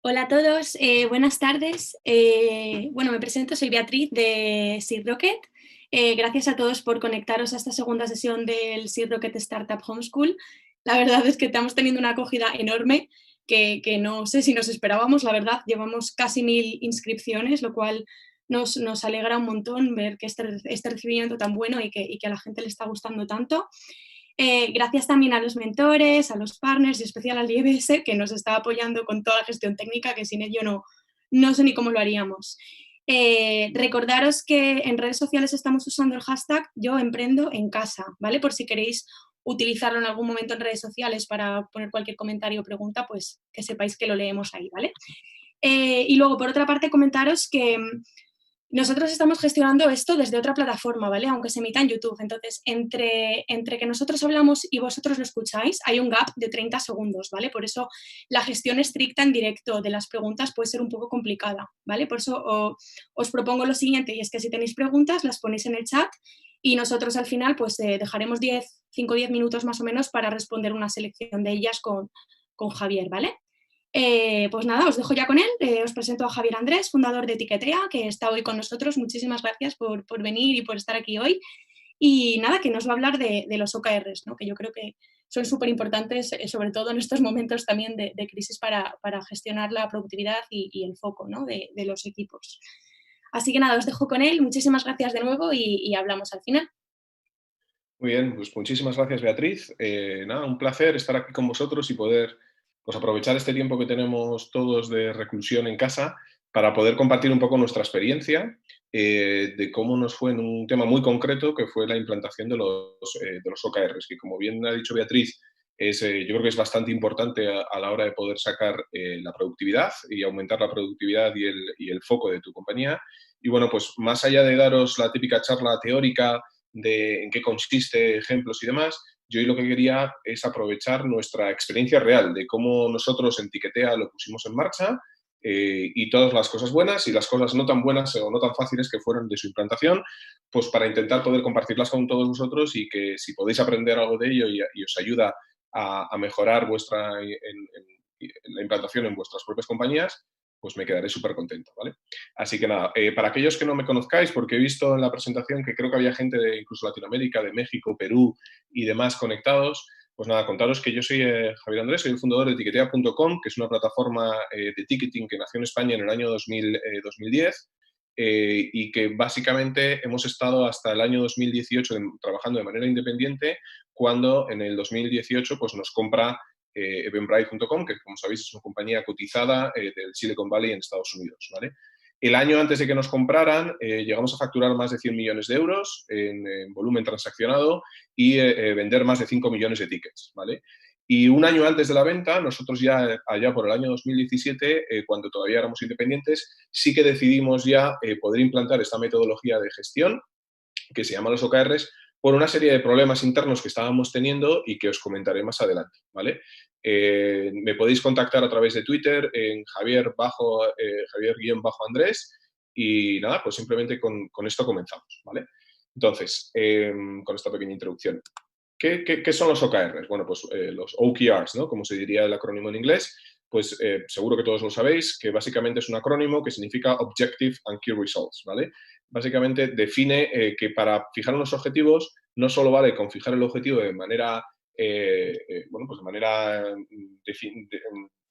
Hola a todos, buenas tardes. Bueno, me presento, soy Beatriz de Seed Rocket. Gracias a todos por conectaros a esta segunda sesión del Seed Rocket Startup Homeschool. La verdad es que estamos teniendo una acogida enorme que no sé si nos esperábamos, la verdad. Llevamos casi 1000 inscripciones, lo cual nos alegra un montón ver que este recibimiento tan bueno y que a la gente le está gustando tanto. Gracias también a los mentores, a los partners y en especial al IEBS que nos está apoyando con toda la gestión técnica, que sin ello no sé ni cómo lo haríamos. Recordaros que en redes sociales estamos usando el hashtag Yo Emprendo en Casa, ¿vale? Por si queréis utilizarlo en algún momento en redes sociales para poner cualquier comentario o pregunta, pues que sepáis que lo leemos ahí, ¿vale? Y luego, por otra parte, comentaros que nosotros estamos gestionando esto desde otra plataforma, ¿vale? Aunque se emita en YouTube. Entonces, entre que nosotros hablamos y vosotros lo escucháis, hay un gap de 30 segundos, ¿vale? Por eso la gestión estricta en directo de las preguntas puede ser un poco complicada, ¿vale? Por eso os propongo lo siguiente, y es que si tenéis preguntas, las ponéis en el chat y nosotros al final, pues dejaremos 5 o 10 minutos más o menos para responder una selección de ellas con Javier, ¿vale? Pues nada, os dejo ya con él. Os presento a Javier Andrés, fundador de Etiquetea, que está hoy con nosotros. Muchísimas gracias por venir y por estar aquí hoy. Y nada, que nos va a hablar de los OKRs, ¿no? Que yo creo que son súper importantes, sobre todo en estos momentos también de crisis para gestionar la productividad y el foco, ¿no? de los equipos. Así que nada, os dejo con él. Muchísimas gracias de nuevo y hablamos al final. Muy bien, pues muchísimas gracias, Beatriz. Nada, un placer estar aquí con vosotros y poder pues, aprovechar este tiempo que tenemos todos de reclusión en casa para poder compartir un poco nuestra experiencia de cómo nos fue en un tema muy concreto que fue la implantación de los OKRs, que como bien ha dicho Beatriz, yo creo que es bastante importante a la hora de poder sacar la productividad y aumentar la productividad y el foco de tu compañía. Y bueno, pues más allá de daros la típica charla teórica de en qué consiste, ejemplos y demás, yo hoy lo que quería es aprovechar nuestra experiencia real de cómo nosotros en Tiquetea lo pusimos en marcha y todas las cosas buenas y las cosas no tan buenas o no tan fáciles que fueron de su implantación, pues para intentar poder compartirlas con todos vosotros y que si podéis aprender algo de ello y os ayuda a mejorar la implantación en vuestras propias compañías, pues me quedaré súper contento, ¿vale? Así que nada, para aquellos que no me conozcáis, porque he visto en la presentación que creo que había gente de incluso Latinoamérica, de México, Perú y demás conectados, pues nada, contaros que yo soy Javier Andrés, soy el fundador de etiquetea.com, que es una plataforma de ticketing que nació en España en el año 2010 y que básicamente hemos estado hasta el año 2018 trabajando de manera independiente, cuando en el 2018 pues, nos compra Eventbrite.com, que como sabéis es una compañía cotizada del Silicon Valley en Estados Unidos, ¿vale? El año antes de que nos compraran, llegamos a facturar más de 100 millones de euros en volumen transaccionado y vender más de 5 millones de tickets, ¿vale? Y un año antes de la venta, nosotros ya allá por el año 2017, cuando todavía éramos independientes, sí que decidimos ya poder implantar esta metodología de gestión que se llama los OKRs, por una serie de problemas internos que estábamos teniendo y que os comentaré más adelante, ¿vale? Me podéis contactar a través de Twitter en Javier-Andrés y nada, pues simplemente con esto comenzamos, ¿vale? Entonces, con esta pequeña introducción. ¿Qué son los OKRs? Bueno, pues los OKRs, ¿no? Como se diría el acrónimo en inglés, pues seguro que todos lo sabéis, que básicamente es un acrónimo que significa Objective and Key Results, ¿vale? Básicamente define que para fijar unos objetivos no solo vale con fijar el objetivo de manera, bueno, pues de manera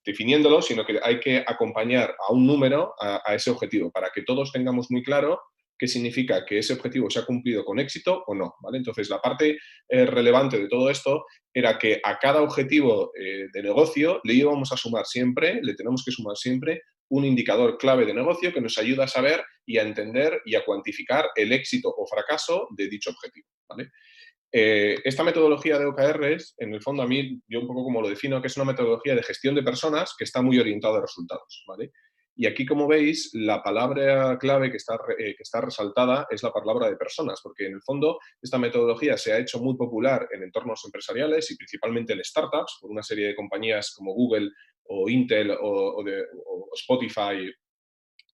definiéndolo, sino que hay que acompañar a un número a ese objetivo para que todos tengamos muy claro qué significa que ese objetivo se ha cumplido con éxito o no, ¿vale? Entonces, la parte relevante de todo esto era que a cada objetivo de negocio le íbamos a sumar siempre, le tenemos que sumar siempre un indicador clave de negocio que nos ayuda a saber y a entender y a cuantificar el éxito o fracaso de dicho objetivo, ¿vale? Esta metodología de OKRs, en el fondo a mí, yo un poco como lo defino, que es una metodología de gestión de personas que está muy orientada a resultados, ¿vale? Y aquí, como veis, la palabra clave que está resaltada es la palabra de personas, porque en el fondo esta metodología se ha hecho muy popular en entornos empresariales y principalmente en startups, por una serie de compañías como Google o Intel o Spotify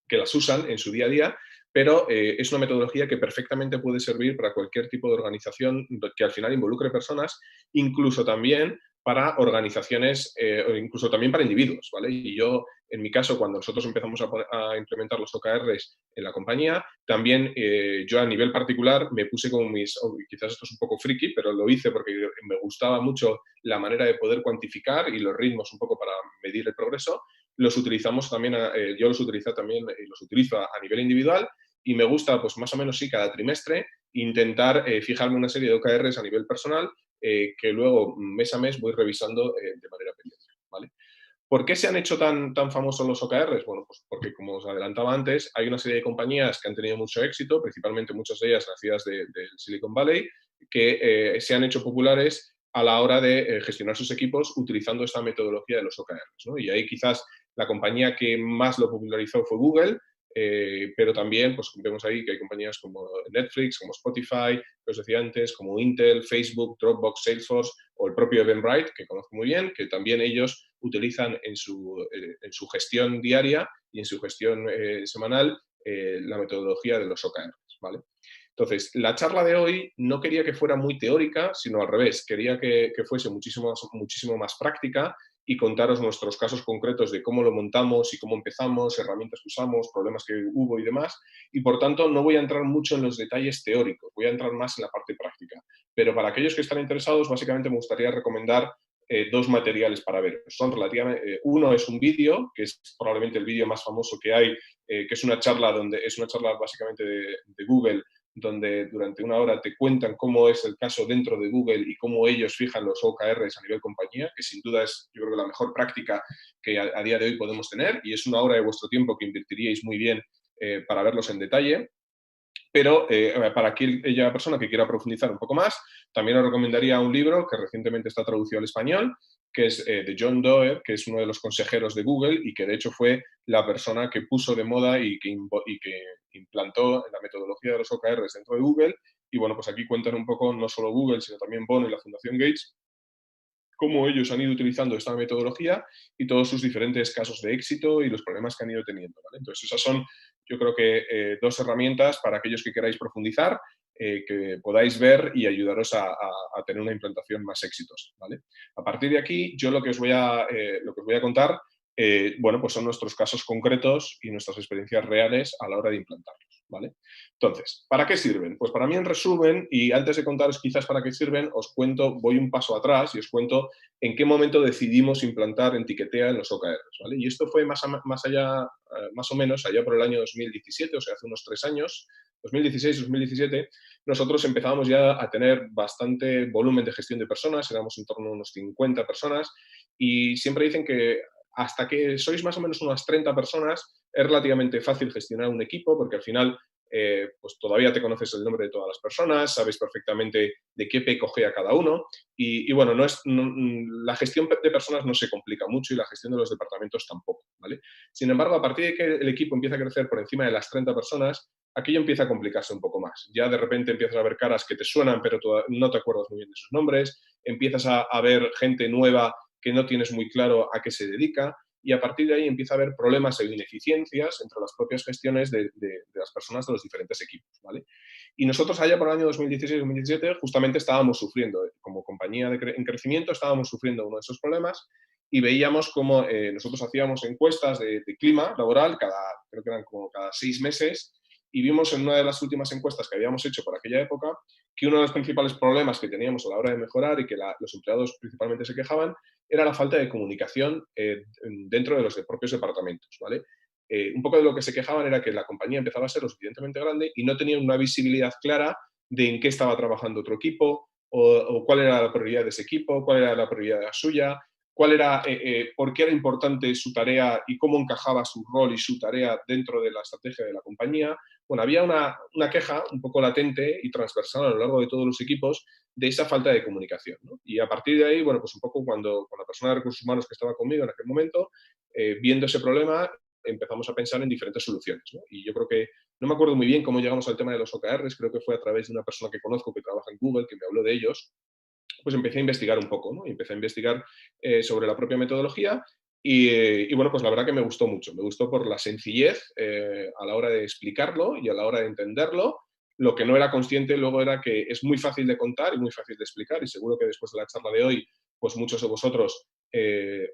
que las usan en su día a día, pero es una metodología que perfectamente puede servir para cualquier tipo de organización que al final involucre personas, incluso también para organizaciones o incluso también para individuos, ¿vale? Y yo, en mi caso, cuando nosotros empezamos a implementar los OKRs en la compañía, también yo a nivel particular me puse como quizás esto es un poco friki, pero lo hice porque me gustaba mucho la manera de poder cuantificar y los ritmos un poco para medir el progreso. Los utilizamos también, yo los utilizo también, los utilizo a nivel individual y me gusta, pues más o menos sí, cada trimestre intentar fijarme una serie de OKRs a nivel personal que luego mes a mes voy revisando de manera pendiente, ¿vale? ¿Por qué se han hecho tan famosos los OKRs? Bueno, pues porque, como os adelantaba antes, hay una serie de compañías que han tenido mucho éxito, principalmente muchas de ellas nacidas del Silicon Valley, que se han hecho populares a la hora de gestionar sus equipos utilizando esta metodología de los OKRs, ¿no? Y ahí quizás la compañía que más lo popularizó fue Google, pero también pues, vemos ahí que hay compañías como Netflix, como Spotify, que os decía antes, como Intel, Facebook, Dropbox, Salesforce o el propio Eventbrite, que conozco muy bien, que también ellos utilizan en su gestión diaria y en su gestión semanal la metodología de los OKRs, ¿vale? Entonces, la charla de hoy no quería que fuera muy teórica, sino al revés, quería que fuese muchísimo más práctica y contaros nuestros casos concretos de cómo lo montamos y cómo empezamos, herramientas que usamos, problemas que hubo y demás. Y por tanto, no voy a entrar mucho en los detalles teóricos, voy a entrar más en la parte práctica. Pero para aquellos que están interesados, básicamente me gustaría recomendar dos materiales para ver. Son relativamente, uno es un vídeo, que es probablemente el vídeo más famoso que hay, que es una charla básicamente de Google, donde durante una hora te cuentan cómo es el caso dentro de Google y cómo ellos fijan los OKRs a nivel compañía, que sin duda es, yo creo, la mejor práctica que a día de hoy podemos tener, y es una hora de vuestro tiempo que invertiríais muy bien para verlos en detalle. Pero para aquella persona que quiera profundizar un poco más, también os recomendaría un libro que recientemente está traducido al español, que es de John Doerr, que es uno de los consejeros de Google y que de hecho fue la persona que puso de moda y que implantó la metodología de los OKRs dentro de Google. Y bueno, pues aquí cuentan un poco no solo Google, sino también Bono y la Fundación Gates, cómo ellos han ido utilizando esta metodología y todos sus diferentes casos de éxito y los problemas que han ido teniendo, ¿vale? Entonces, esas son, yo creo que, dos herramientas para aquellos que queráis profundizar, que podáis ver y ayudaros a tener una implantación más exitosa, ¿vale? A partir de aquí, yo lo que os voy a contar, bueno, pues son nuestros casos concretos y nuestras experiencias reales a la hora de implantarlos, ¿vale? Entonces, ¿para qué sirven? Pues para mí, en resumen, y antes de contaros quizás para qué sirven, os cuento, voy un paso atrás y os cuento en qué momento decidimos implantar Etiquetea en los OKRs, ¿vale? Y esto fue más o menos allá por el año 2017, o sea, hace unos 3 años, 2016-2017, nosotros empezábamos ya a tener bastante volumen de gestión de personas, éramos en torno a unos 50 personas, y siempre dicen que hasta que sois más o menos unas 30 personas, es relativamente fácil gestionar un equipo, porque al final pues todavía te conoces el nombre de todas las personas, sabes perfectamente de qué P cogea cada uno y bueno, la gestión de personas no se complica mucho y la gestión de los departamentos tampoco, ¿vale? Sin embargo, a partir de que el equipo empieza a crecer por encima de las 30 personas, aquello empieza a complicarse un poco más. Ya de repente empiezas a ver caras que te suenan, pero no te acuerdas muy bien de sus nombres, empiezas a ver gente nueva que no tienes muy claro a qué se dedica, y a partir de ahí empieza a haber problemas e ineficiencias entre las propias gestiones de las personas de los diferentes equipos, ¿vale? Y nosotros allá por el año 2016-2017 justamente estábamos sufriendo, como compañía en crecimiento, estábamos sufriendo uno de esos problemas y veíamos cómo nosotros hacíamos encuestas de clima laboral, creo que eran como cada 6 meses, y vimos en una de las últimas encuestas que habíamos hecho por aquella época que uno de los principales problemas que teníamos a la hora de mejorar y que los empleados principalmente se quejaban era la falta de comunicación dentro de los propios departamentos, ¿vale? Un poco de lo que se quejaban era que la compañía empezaba a ser lo suficientemente grande y no tenían una visibilidad clara de en qué estaba trabajando otro equipo o cuál era la prioridad de ese equipo, cuál era la prioridad de la suya, por qué era importante su tarea y cómo encajaba su rol y su tarea dentro de la estrategia de la compañía. Bueno, había una queja un poco latente y transversal a lo largo de todos los equipos de esa falta de comunicación, ¿no? Y a partir de ahí, bueno, pues un poco cuando con la persona de recursos humanos que estaba conmigo en aquel momento, viendo ese problema, empezamos a pensar en diferentes soluciones, ¿no? Y yo creo que, no me acuerdo muy bien cómo llegamos al tema de los OKRs, creo que fue a través de una persona que conozco que trabaja en Google, que me habló de ellos, pues empecé a investigar un poco, ¿no? Y empecé a investigar sobre la propia metodología y, bueno, pues la verdad que me gustó mucho. Me gustó por la sencillez a la hora de explicarlo y a la hora de entenderlo. Lo que no era consciente luego era que es muy fácil de contar y muy fácil de explicar y seguro que después de la charla de hoy pues muchos de vosotros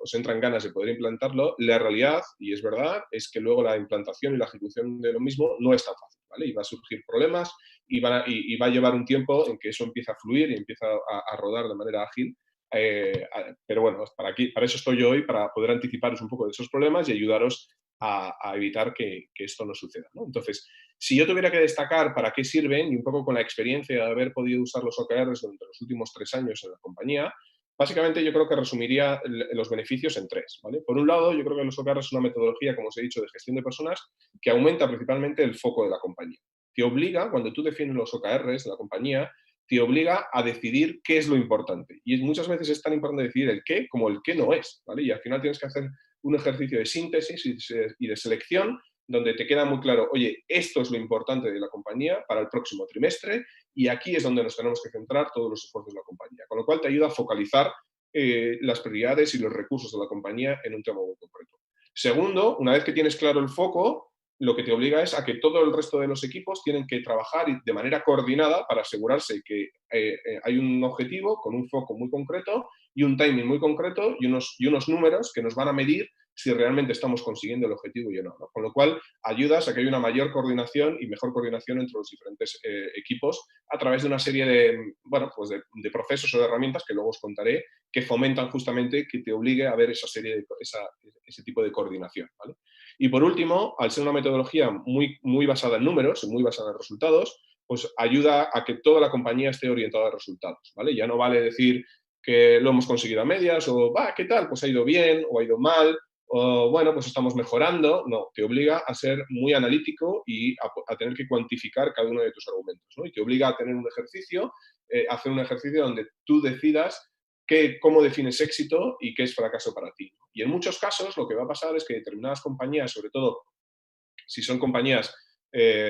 os entran ganas de poder implantarlo, la realidad, y es verdad, es que luego la implantación y la ejecución de lo mismo no es tan fácil, ¿vale? Y va a surgir problemas y va a llevar un tiempo en que eso empieza a fluir y empieza a rodar de manera ágil. Pero bueno, para eso estoy yo hoy, para poder anticiparos un poco de esos problemas y ayudaros a evitar que esto no suceda, ¿no? Entonces, si yo tuviera que destacar para qué sirven, y un poco con la experiencia de haber podido usar los OKRs durante los últimos 3 años en la compañía, básicamente yo creo que resumiría los beneficios en tres, ¿vale? Por un lado, yo creo que los OKRs es una metodología, como os he dicho, de gestión de personas que aumenta principalmente el foco de la compañía. Te obliga, cuando tú defines los OKRs de la compañía, te obliga a decidir qué es lo importante. Y muchas veces es tan importante decidir el qué como el qué no es, ¿vale? Y al final tienes que hacer un ejercicio de síntesis y de selección donde te queda muy claro, oye, esto es lo importante de la compañía para el próximo trimestre y aquí es donde nos tenemos que centrar todos los esfuerzos de la compañía. Con lo cual te ayuda a focalizar las prioridades y los recursos de la compañía en un tema muy concreto. Segundo, una vez que tienes claro el foco, lo que te obliga es a que todo el resto de los equipos tienen que trabajar de manera coordinada para asegurarse que hay un objetivo con un foco muy concreto y un timing muy concreto y unos números que nos van a medir si realmente estamos consiguiendo el objetivo o no, ¿no? Con lo cual, ayudas a que haya una mayor coordinación y mejor coordinación entre los diferentes equipos a través de una serie de, bueno, pues de procesos o de herramientas que luego os contaré que fomentan justamente que te obligue a ver ese tipo de coordinación, ¿vale? Y por último, al ser una metodología muy basada en números, muy basada en resultados, pues ayuda a que toda la compañía esté orientada a resultados, ¿vale? Ya no vale decir que lo hemos conseguido a medias o, ¿qué tal? Pues ha ido bien o ha ido mal o, bueno, pues estamos mejorando. No, te obliga a ser muy analítico y a tener que cuantificar cada uno de tus argumentos, ¿no? Y te obliga a tener un ejercicio, hacer un ejercicio donde tú decidas cómo defines éxito y qué es fracaso para ti. Y en muchos casos lo que va a pasar es que determinadas compañías, sobre todo si son compañías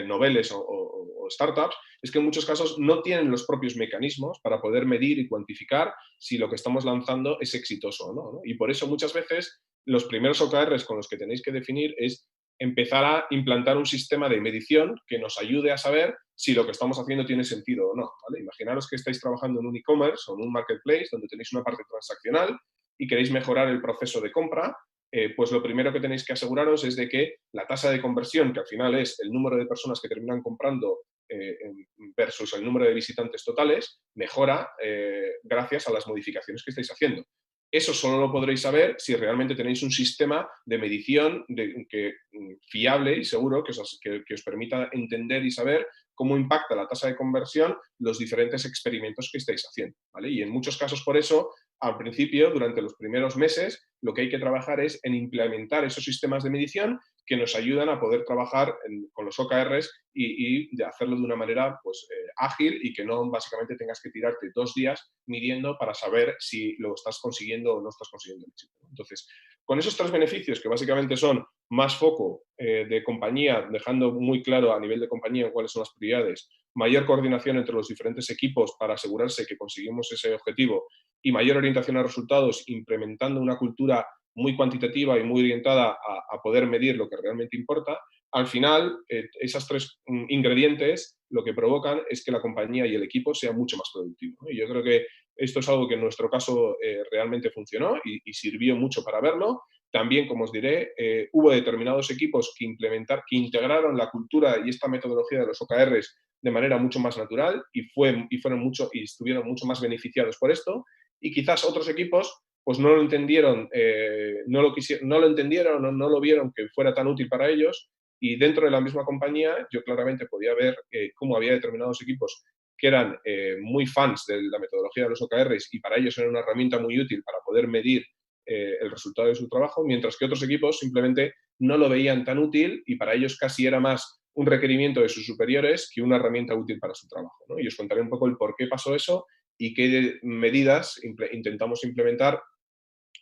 noveles o startups, es que en muchos casos no tienen los propios mecanismos para poder medir y cuantificar si lo que estamos lanzando es exitoso o no, ¿no? Y por eso muchas veces los primeros OKRs con los que tenéis que definir es empezar a implantar un sistema de medición que nos ayude a saber si lo que estamos haciendo tiene sentido o no, ¿vale? Imaginaros que estáis trabajando en un e-commerce o en un marketplace donde tenéis una parte transaccional y queréis mejorar el proceso de compra. Pues lo primero que tenéis que aseguraros es de que la tasa de conversión, que al final es el número de personas que terminan comprando versus el número de visitantes totales, mejora gracias a las modificaciones que estáis haciendo. Eso solo lo podréis saber si realmente tenéis un sistema de medición fiable y seguro que os permita entender y saber cómo impacta la tasa de conversión los diferentes experimentos que estáis haciendo, ¿vale? Y en muchos casos por eso, al principio, durante los primeros meses, lo que hay que trabajar es en implementar esos sistemas de medición que nos ayudan a poder trabajar con los OKRs y de hacerlo de una manera pues, ágil y que no básicamente tengas que tirarte 2 días midiendo para saber si lo estás consiguiendo o no estás consiguiendo el éxito. Entonces, con esos tres beneficios que básicamente son más foco de compañía, dejando muy claro a nivel de compañía cuáles son las prioridades, mayor coordinación entre los diferentes equipos para asegurarse que conseguimos ese objetivo y mayor orientación a resultados, implementando una cultura muy cuantitativa y muy orientada a poder medir lo que realmente importa, al final, esos tres ingredientes lo que provocan es que la compañía y el equipo sea mucho más productivo, ¿no? Y yo creo que esto es algo que en nuestro caso realmente funcionó y sirvió mucho para verlo. También, como os diré, hubo determinados equipos que integraron la cultura y esta metodología de los OKRs de manera mucho más natural y estuvieron mucho más beneficiados por esto. Y quizás otros equipos pues no lo entendieron, no lo entendieron o no lo vieron que fuera tan útil para ellos. Y dentro de la misma compañía yo claramente podía ver cómo había determinados equipos que eran muy fans de la metodología de los OKRs y para ellos era una herramienta muy útil para poder medir el resultado de su trabajo, mientras que otros equipos simplemente no lo veían tan útil y para ellos casi era más un requerimiento de sus superiores que una herramienta útil para su trabajo, ¿no? Y os contaré un poco el por qué pasó eso y qué medidas intentamos implementar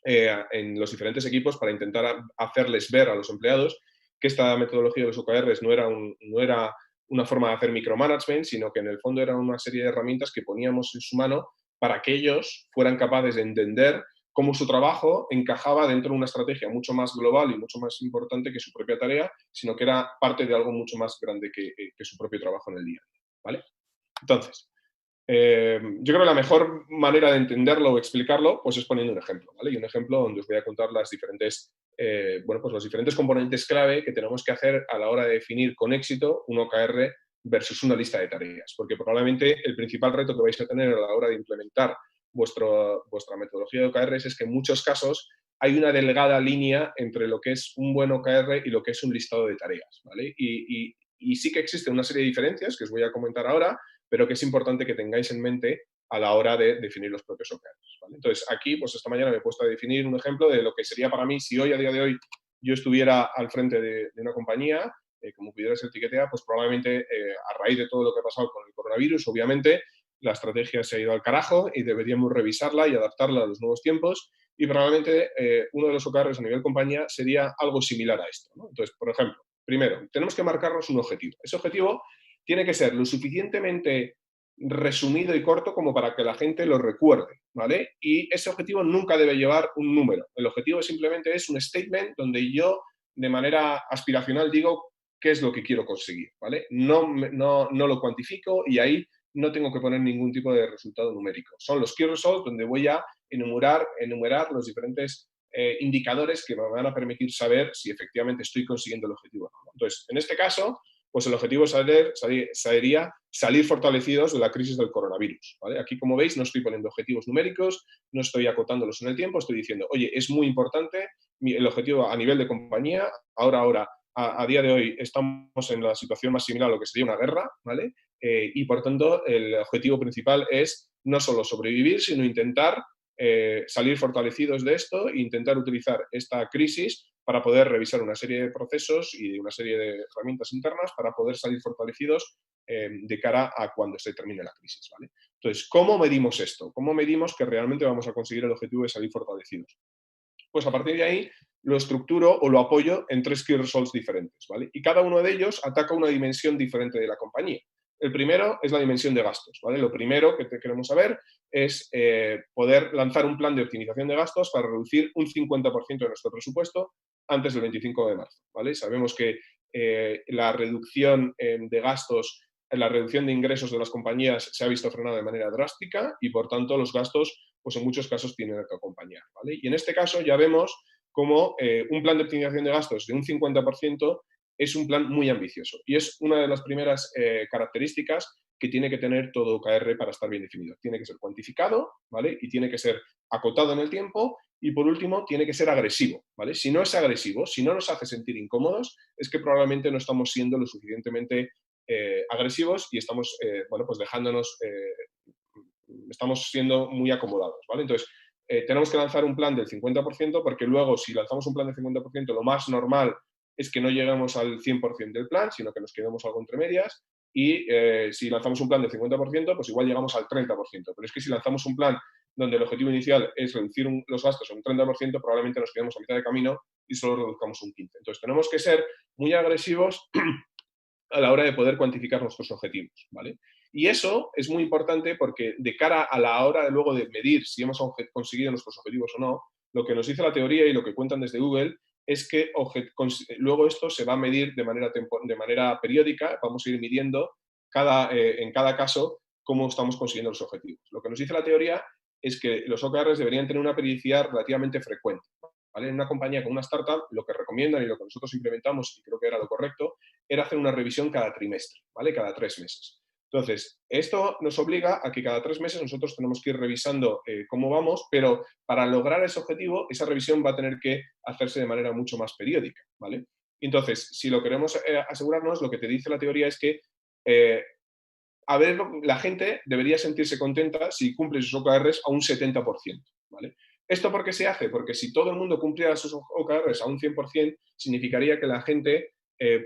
en los diferentes equipos para intentar hacerles ver a los empleados que esta metodología de los OKRs no era una forma de hacer micromanagement, sino que en el fondo era una serie de herramientas que poníamos en su mano para que ellos fueran capaces de entender cómo su trabajo encajaba dentro de una estrategia mucho más global y mucho más importante que su propia tarea, sino que era parte de algo mucho más grande que su propio trabajo en el día a día, ¿vale? Entonces, Yo creo que la mejor manera de entenderlo o explicarlo pues es poniendo un ejemplo, ¿vale? Y un ejemplo donde os voy a contar las diferentes, bueno, pues los diferentes componentes clave que tenemos que hacer a la hora de definir con éxito un OKR versus una lista de tareas, porque probablemente el principal reto que vais a tener a la hora de implementar vuestra metodología de OKRs es que en muchos casos hay una delgada línea entre lo que es un buen OKR y lo que es un listado de tareas, ¿vale? Y sí que existe una serie de diferencias que os voy a comentar ahora, pero que es importante que tengáis en mente a la hora de definir los propios OKRs, ¿vale? Entonces, aquí, pues esta mañana me he puesto a definir un ejemplo de lo que sería para mí, si hoy, a día de hoy, yo estuviera al frente de una compañía, como pudiera ser Etiquetea, pues probablemente a raíz de todo lo que ha pasado con el coronavirus, obviamente, la estrategia se ha ido al carajo y deberíamos revisarla y adaptarla a los nuevos tiempos y probablemente uno de los OKRs a nivel compañía sería algo similar a esto, ¿no? Entonces, por ejemplo, primero, tenemos que marcarnos un objetivo. Ese objetivo tiene que ser lo suficientemente resumido y corto como para que la gente lo recuerde, ¿vale? Y ese objetivo nunca debe llevar un número. El objetivo simplemente es un statement donde yo, de manera aspiracional, digo qué es lo que quiero conseguir, ¿vale? No lo cuantifico y ahí no tengo que poner ningún tipo de resultado numérico. Son los key results donde voy a enumerar los diferentes indicadores que me van a permitir saber si efectivamente estoy consiguiendo el objetivo o no. Entonces, en este caso, pues el objetivo sería salir fortalecidos de la crisis del coronavirus, ¿vale? Aquí, como veis, no estoy poniendo objetivos numéricos, no estoy acotándolos en el tiempo, estoy diciendo, oye, es muy importante el objetivo a nivel de compañía, ahora, a día de hoy estamos en la situación más similar a lo que sería una guerra, ¿vale? Y por tanto, el objetivo principal es no solo sobrevivir, sino intentar salir fortalecidos de esto e intentar utilizar esta crisis para poder revisar una serie de procesos y una serie de herramientas internas para poder salir fortalecidos de cara a cuando se termine la crisis, ¿vale? Entonces, ¿cómo medimos esto? ¿Cómo medimos que realmente vamos a conseguir el objetivo de salir fortalecidos? Pues a partir de ahí lo estructuro o lo apoyo en 3 key results diferentes, ¿vale? Y cada uno de ellos ataca una dimensión diferente de la compañía. El primero es la dimensión de gastos, ¿vale? Lo primero que queremos saber es poder lanzar un plan de optimización de gastos para reducir un 50% de nuestro presupuesto antes del 25 de marzo, ¿vale? Sabemos que la reducción de gastos, la reducción de ingresos de las compañías se ha visto frenada de manera drástica y, por tanto, los gastos pues en muchos casos tienen que acompañar, ¿vale? Y en este caso ya vemos cómo un plan de optimización de gastos de un 50% es un plan muy ambicioso y es una de las primeras características que tiene que tener todo OKR para estar bien definido. Tiene que ser cuantificado, ¿vale? Y tiene que ser acotado en el tiempo y, por último, tiene que ser agresivo, ¿vale? Si no es agresivo, si no nos hace sentir incómodos, es que probablemente no estamos siendo lo suficientemente agresivos y estamos, bueno, pues dejándonos estamos siendo muy acomodados, ¿vale? Entonces, tenemos que lanzar un plan del 50% porque luego, si lanzamos un plan del 50%, lo más normal es que no lleguemos al 100% del plan, sino que nos quedemos algo entre medias. Y si lanzamos un plan del 50%, pues igual llegamos al 30%. Pero es que si lanzamos un plan donde el objetivo inicial es reducir los gastos en un 30%, probablemente nos quedemos a mitad de camino y solo reduzcamos un 15%. Entonces, tenemos que ser muy agresivos a la hora de poder cuantificar nuestros objetivos, ¿vale? Y eso es muy importante porque de cara a la hora de luego de medir si hemos conseguido nuestros objetivos o no, lo que nos dice la teoría y lo que cuentan desde Google es que luego esto se va a medir de manera periódica, vamos a ir midiendo en cada caso cómo estamos consiguiendo los objetivos. Lo que nos dice la teoría es que los OKRs deberían tener una periodicidad relativamente frecuente, ¿vale? En una compañía con una startup, lo que recomiendan y lo que nosotros implementamos, y creo que era lo correcto, era hacer una revisión cada trimestre, ¿vale? Cada 3 meses. Entonces, esto nos obliga a que cada 3 meses nosotros tenemos que ir revisando cómo vamos, pero para lograr ese objetivo, esa revisión va a tener que hacerse de manera mucho más periódica, ¿vale? Entonces, si lo queremos asegurarnos, lo que te dice la teoría es que eh, a ver, la gente debería sentirse contenta si cumple sus OKRs a un 70%, ¿vale? ¿Esto por qué se hace? Porque si todo el mundo cumpliera sus OKRs a un 100%, significaría que la gente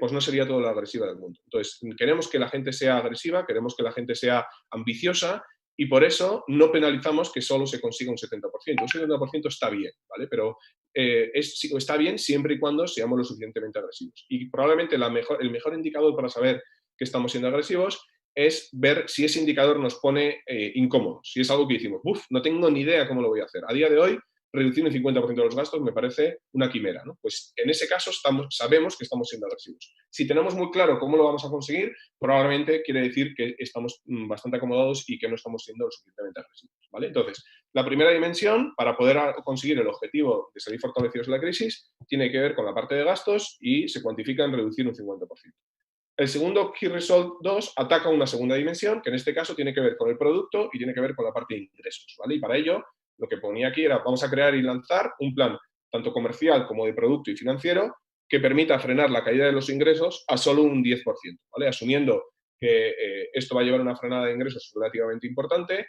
pues no sería toda la agresiva del mundo. Entonces, queremos que la gente sea agresiva, queremos que la gente sea ambiciosa y por eso no penalizamos que solo se consiga un 70%. Un 70% está bien, ¿vale? Pero está bien siempre y cuando seamos lo suficientemente agresivos. Y probablemente el mejor indicador para saber que estamos siendo agresivos es ver si ese indicador nos pone incómodos, si es algo que decimos, no tengo ni idea cómo lo voy a hacer. A día de hoy reducir un 50% de los gastos me parece una quimera, ¿no? Pues en ese caso sabemos que estamos siendo agresivos. Si tenemos muy claro cómo lo vamos a conseguir, probablemente quiere decir que estamos bastante acomodados y que no estamos siendo lo suficientemente agresivos, ¿vale? Entonces, la primera dimensión, para poder conseguir el objetivo de salir fortalecidos de la crisis, tiene que ver con la parte de gastos y se cuantifica en reducir un 50%. El segundo Key Result 2 ataca una segunda dimensión, que en este caso tiene que ver con el producto y tiene que ver con la parte de ingresos, ¿vale? Y para ello, lo que ponía aquí era, vamos a crear y lanzar un plan tanto comercial como de producto y financiero que permita frenar la caída de los ingresos a solo un 10%, ¿vale? Asumiendo que esto va a llevar una frenada de ingresos relativamente importante.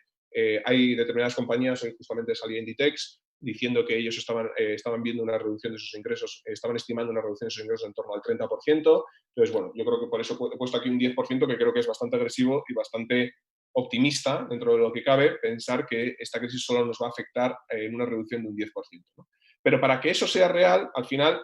Hay determinadas compañías, hoy justamente salía Inditex, diciendo que ellos estaban viendo una reducción de sus ingresos, estaban estimando una reducción de sus ingresos en torno al 30%. Entonces, bueno, yo creo que por eso he puesto aquí un 10%, que creo que es bastante agresivo y bastante optimista dentro de lo que cabe pensar que esta crisis solo nos va a afectar en una reducción de un 10%, ¿no? Pero para que eso sea real, al final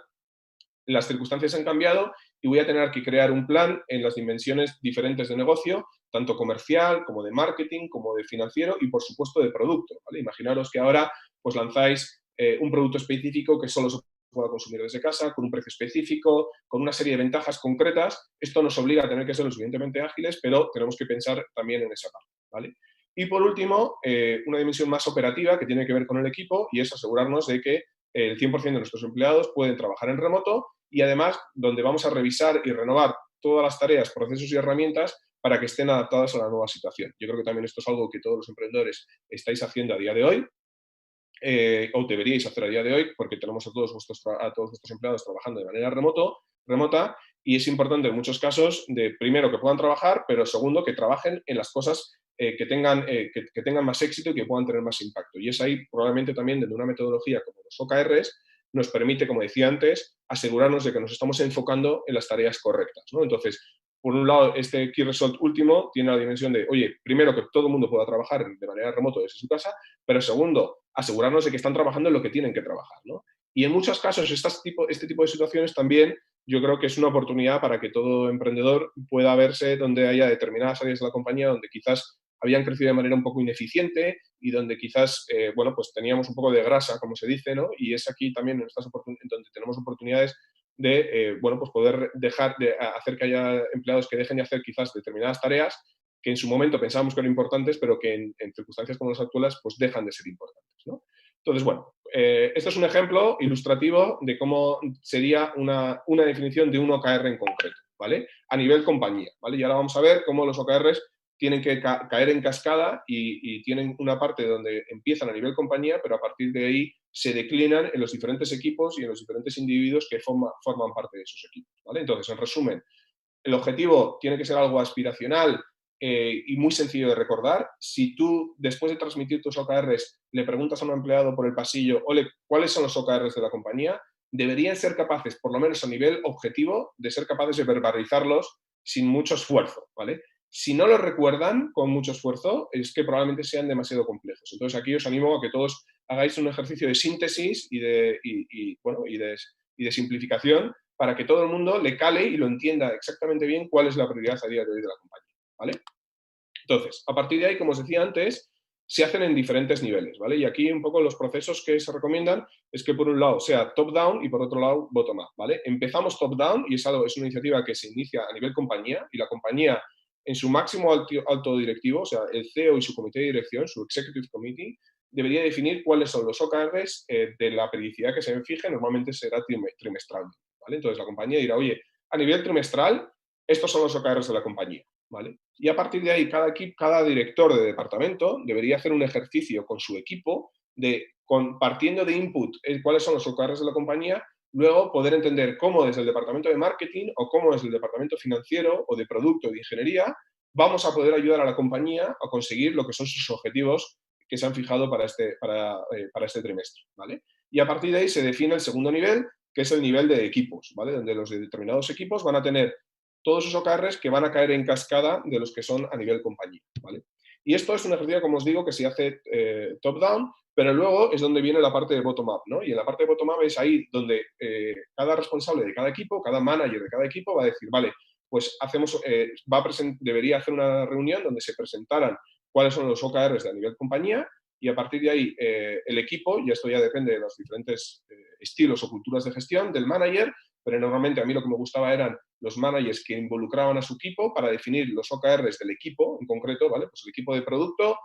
las circunstancias han cambiado y voy a tener que crear un plan en las dimensiones diferentes de negocio, tanto comercial como de marketing, como de financiero y, por supuesto, de producto, ¿vale? Imaginaros que ahora pues lanzáis un producto específico que solo se pueda consumir desde casa, con un precio específico, con una serie de ventajas concretas. Esto nos obliga a tener que ser lo suficientemente ágiles, pero tenemos que pensar también en esa parte, ¿vale? Y por último, una dimensión más operativa que tiene que ver con el equipo y es asegurarnos de que el 100% de nuestros empleados pueden trabajar en remoto y además donde vamos a revisar y renovar todas las tareas, procesos y herramientas para que estén adaptadas a la nueva situación. Yo creo que también esto es algo que todos los emprendedores estáis haciendo a día de hoy, o deberíais hacer a día de hoy, porque tenemos a todos vuestros empleados trabajando de manera remota, y es importante en muchos casos, primero, que puedan trabajar, pero segundo, que trabajen en las cosas que tengan más éxito y que puedan tener más impacto. Y es ahí probablemente también desde una metodología como los OKRs nos permite, como decía antes, asegurarnos de que nos estamos enfocando en las tareas correctas, ¿no? Entonces, por un lado, este Key Result último tiene la dimensión de, oye, primero, que todo el mundo pueda trabajar de manera remota desde su casa, pero segundo, asegurarnos de que están trabajando en lo que tienen que trabajar, ¿no? Y en muchos casos, este tipo de situaciones también yo creo que es una oportunidad para que todo emprendedor pueda verse donde haya determinadas áreas de la compañía donde quizás habían crecido de manera un poco ineficiente y donde quizás, bueno, pues teníamos un poco de grasa, como se dice, ¿no? Y es aquí también en donde tenemos oportunidades de, bueno, pues poder hacer que haya empleados que dejen de hacer quizás determinadas tareas que en su momento pensábamos que eran importantes, pero que en circunstancias como las actuales, pues dejan de ser importantes, ¿no? Entonces, bueno, este es un ejemplo ilustrativo de cómo sería una definición de un OKR en concreto, ¿vale? A nivel compañía, ¿vale? Y ahora vamos a ver cómo los OKRs tienen que caer en cascada y tienen una parte donde empiezan a nivel compañía, pero a partir de ahí se declinan en los diferentes equipos y en los diferentes individuos que forman parte de esos equipos, ¿vale? Entonces, en resumen, el objetivo tiene que ser algo aspiracional y muy sencillo de recordar. Si tú, después de transmitir tus OKRs, le preguntas a un empleado por el pasillo, ole, ¿cuáles son los OKRs de la compañía? Deberían ser capaces, por lo menos a nivel objetivo, de ser capaces de verbalizarlos sin mucho esfuerzo, ¿vale? Si no lo recuerdan con mucho esfuerzo, es que probablemente sean demasiado complejos. Entonces, aquí os animo a que todos hagáis un ejercicio de síntesis bueno, y de simplificación para que todo el mundo le cale y lo entienda exactamente bien cuál es la prioridad a día de hoy de la compañía, ¿vale? Entonces, a partir de ahí, como os decía antes, se hacen en diferentes niveles, ¿vale? Y aquí un poco los procesos que se recomiendan es que por un lado sea top-down y por otro lado bottom-up, ¿vale? Empezamos top-down y es una iniciativa que se inicia a nivel compañía y la compañía en su máximo alto directivo, o sea, el CEO y su comité de dirección, su Executive Committee, debería definir cuáles son los OKRs de la periodicidad que se fije, normalmente será trimestral, ¿vale? Entonces la compañía dirá, oye, a nivel trimestral, estos son los OKRs de la compañía, ¿vale? Y a partir de ahí, cada director de departamento debería hacer un ejercicio con su equipo partiendo de input, cuáles son los OKRs de la compañía, luego poder entender cómo desde el departamento de marketing o cómo desde el departamento financiero o de producto o de ingeniería vamos a poder ayudar a la compañía a conseguir lo que son sus objetivos que se han fijado para este trimestre, ¿vale? Y a partir de ahí se define el segundo nivel, que es el nivel de equipos, ¿vale? Donde los de determinados equipos van a tener todos esos OKRs que van a caer en cascada de los que son a nivel compañía, ¿vale? Y esto es un ejercicio, como os digo, que se hace top-down, pero luego es donde viene la parte de bottom-up, ¿no? Y en la parte de bottom-up es ahí donde cada responsable de cada equipo, cada manager de cada equipo va a decir, vale, pues debería hacer una reunión donde se presentaran cuáles son los OKRs de a nivel compañía y a partir de ahí el equipo, y esto ya depende de los diferentes estilos o culturas de gestión del manager, pero normalmente a mí lo que me gustaba eran los managers que involucraban a su equipo para definir los OKRs del equipo en concreto, ¿vale? Pues el equipo de producto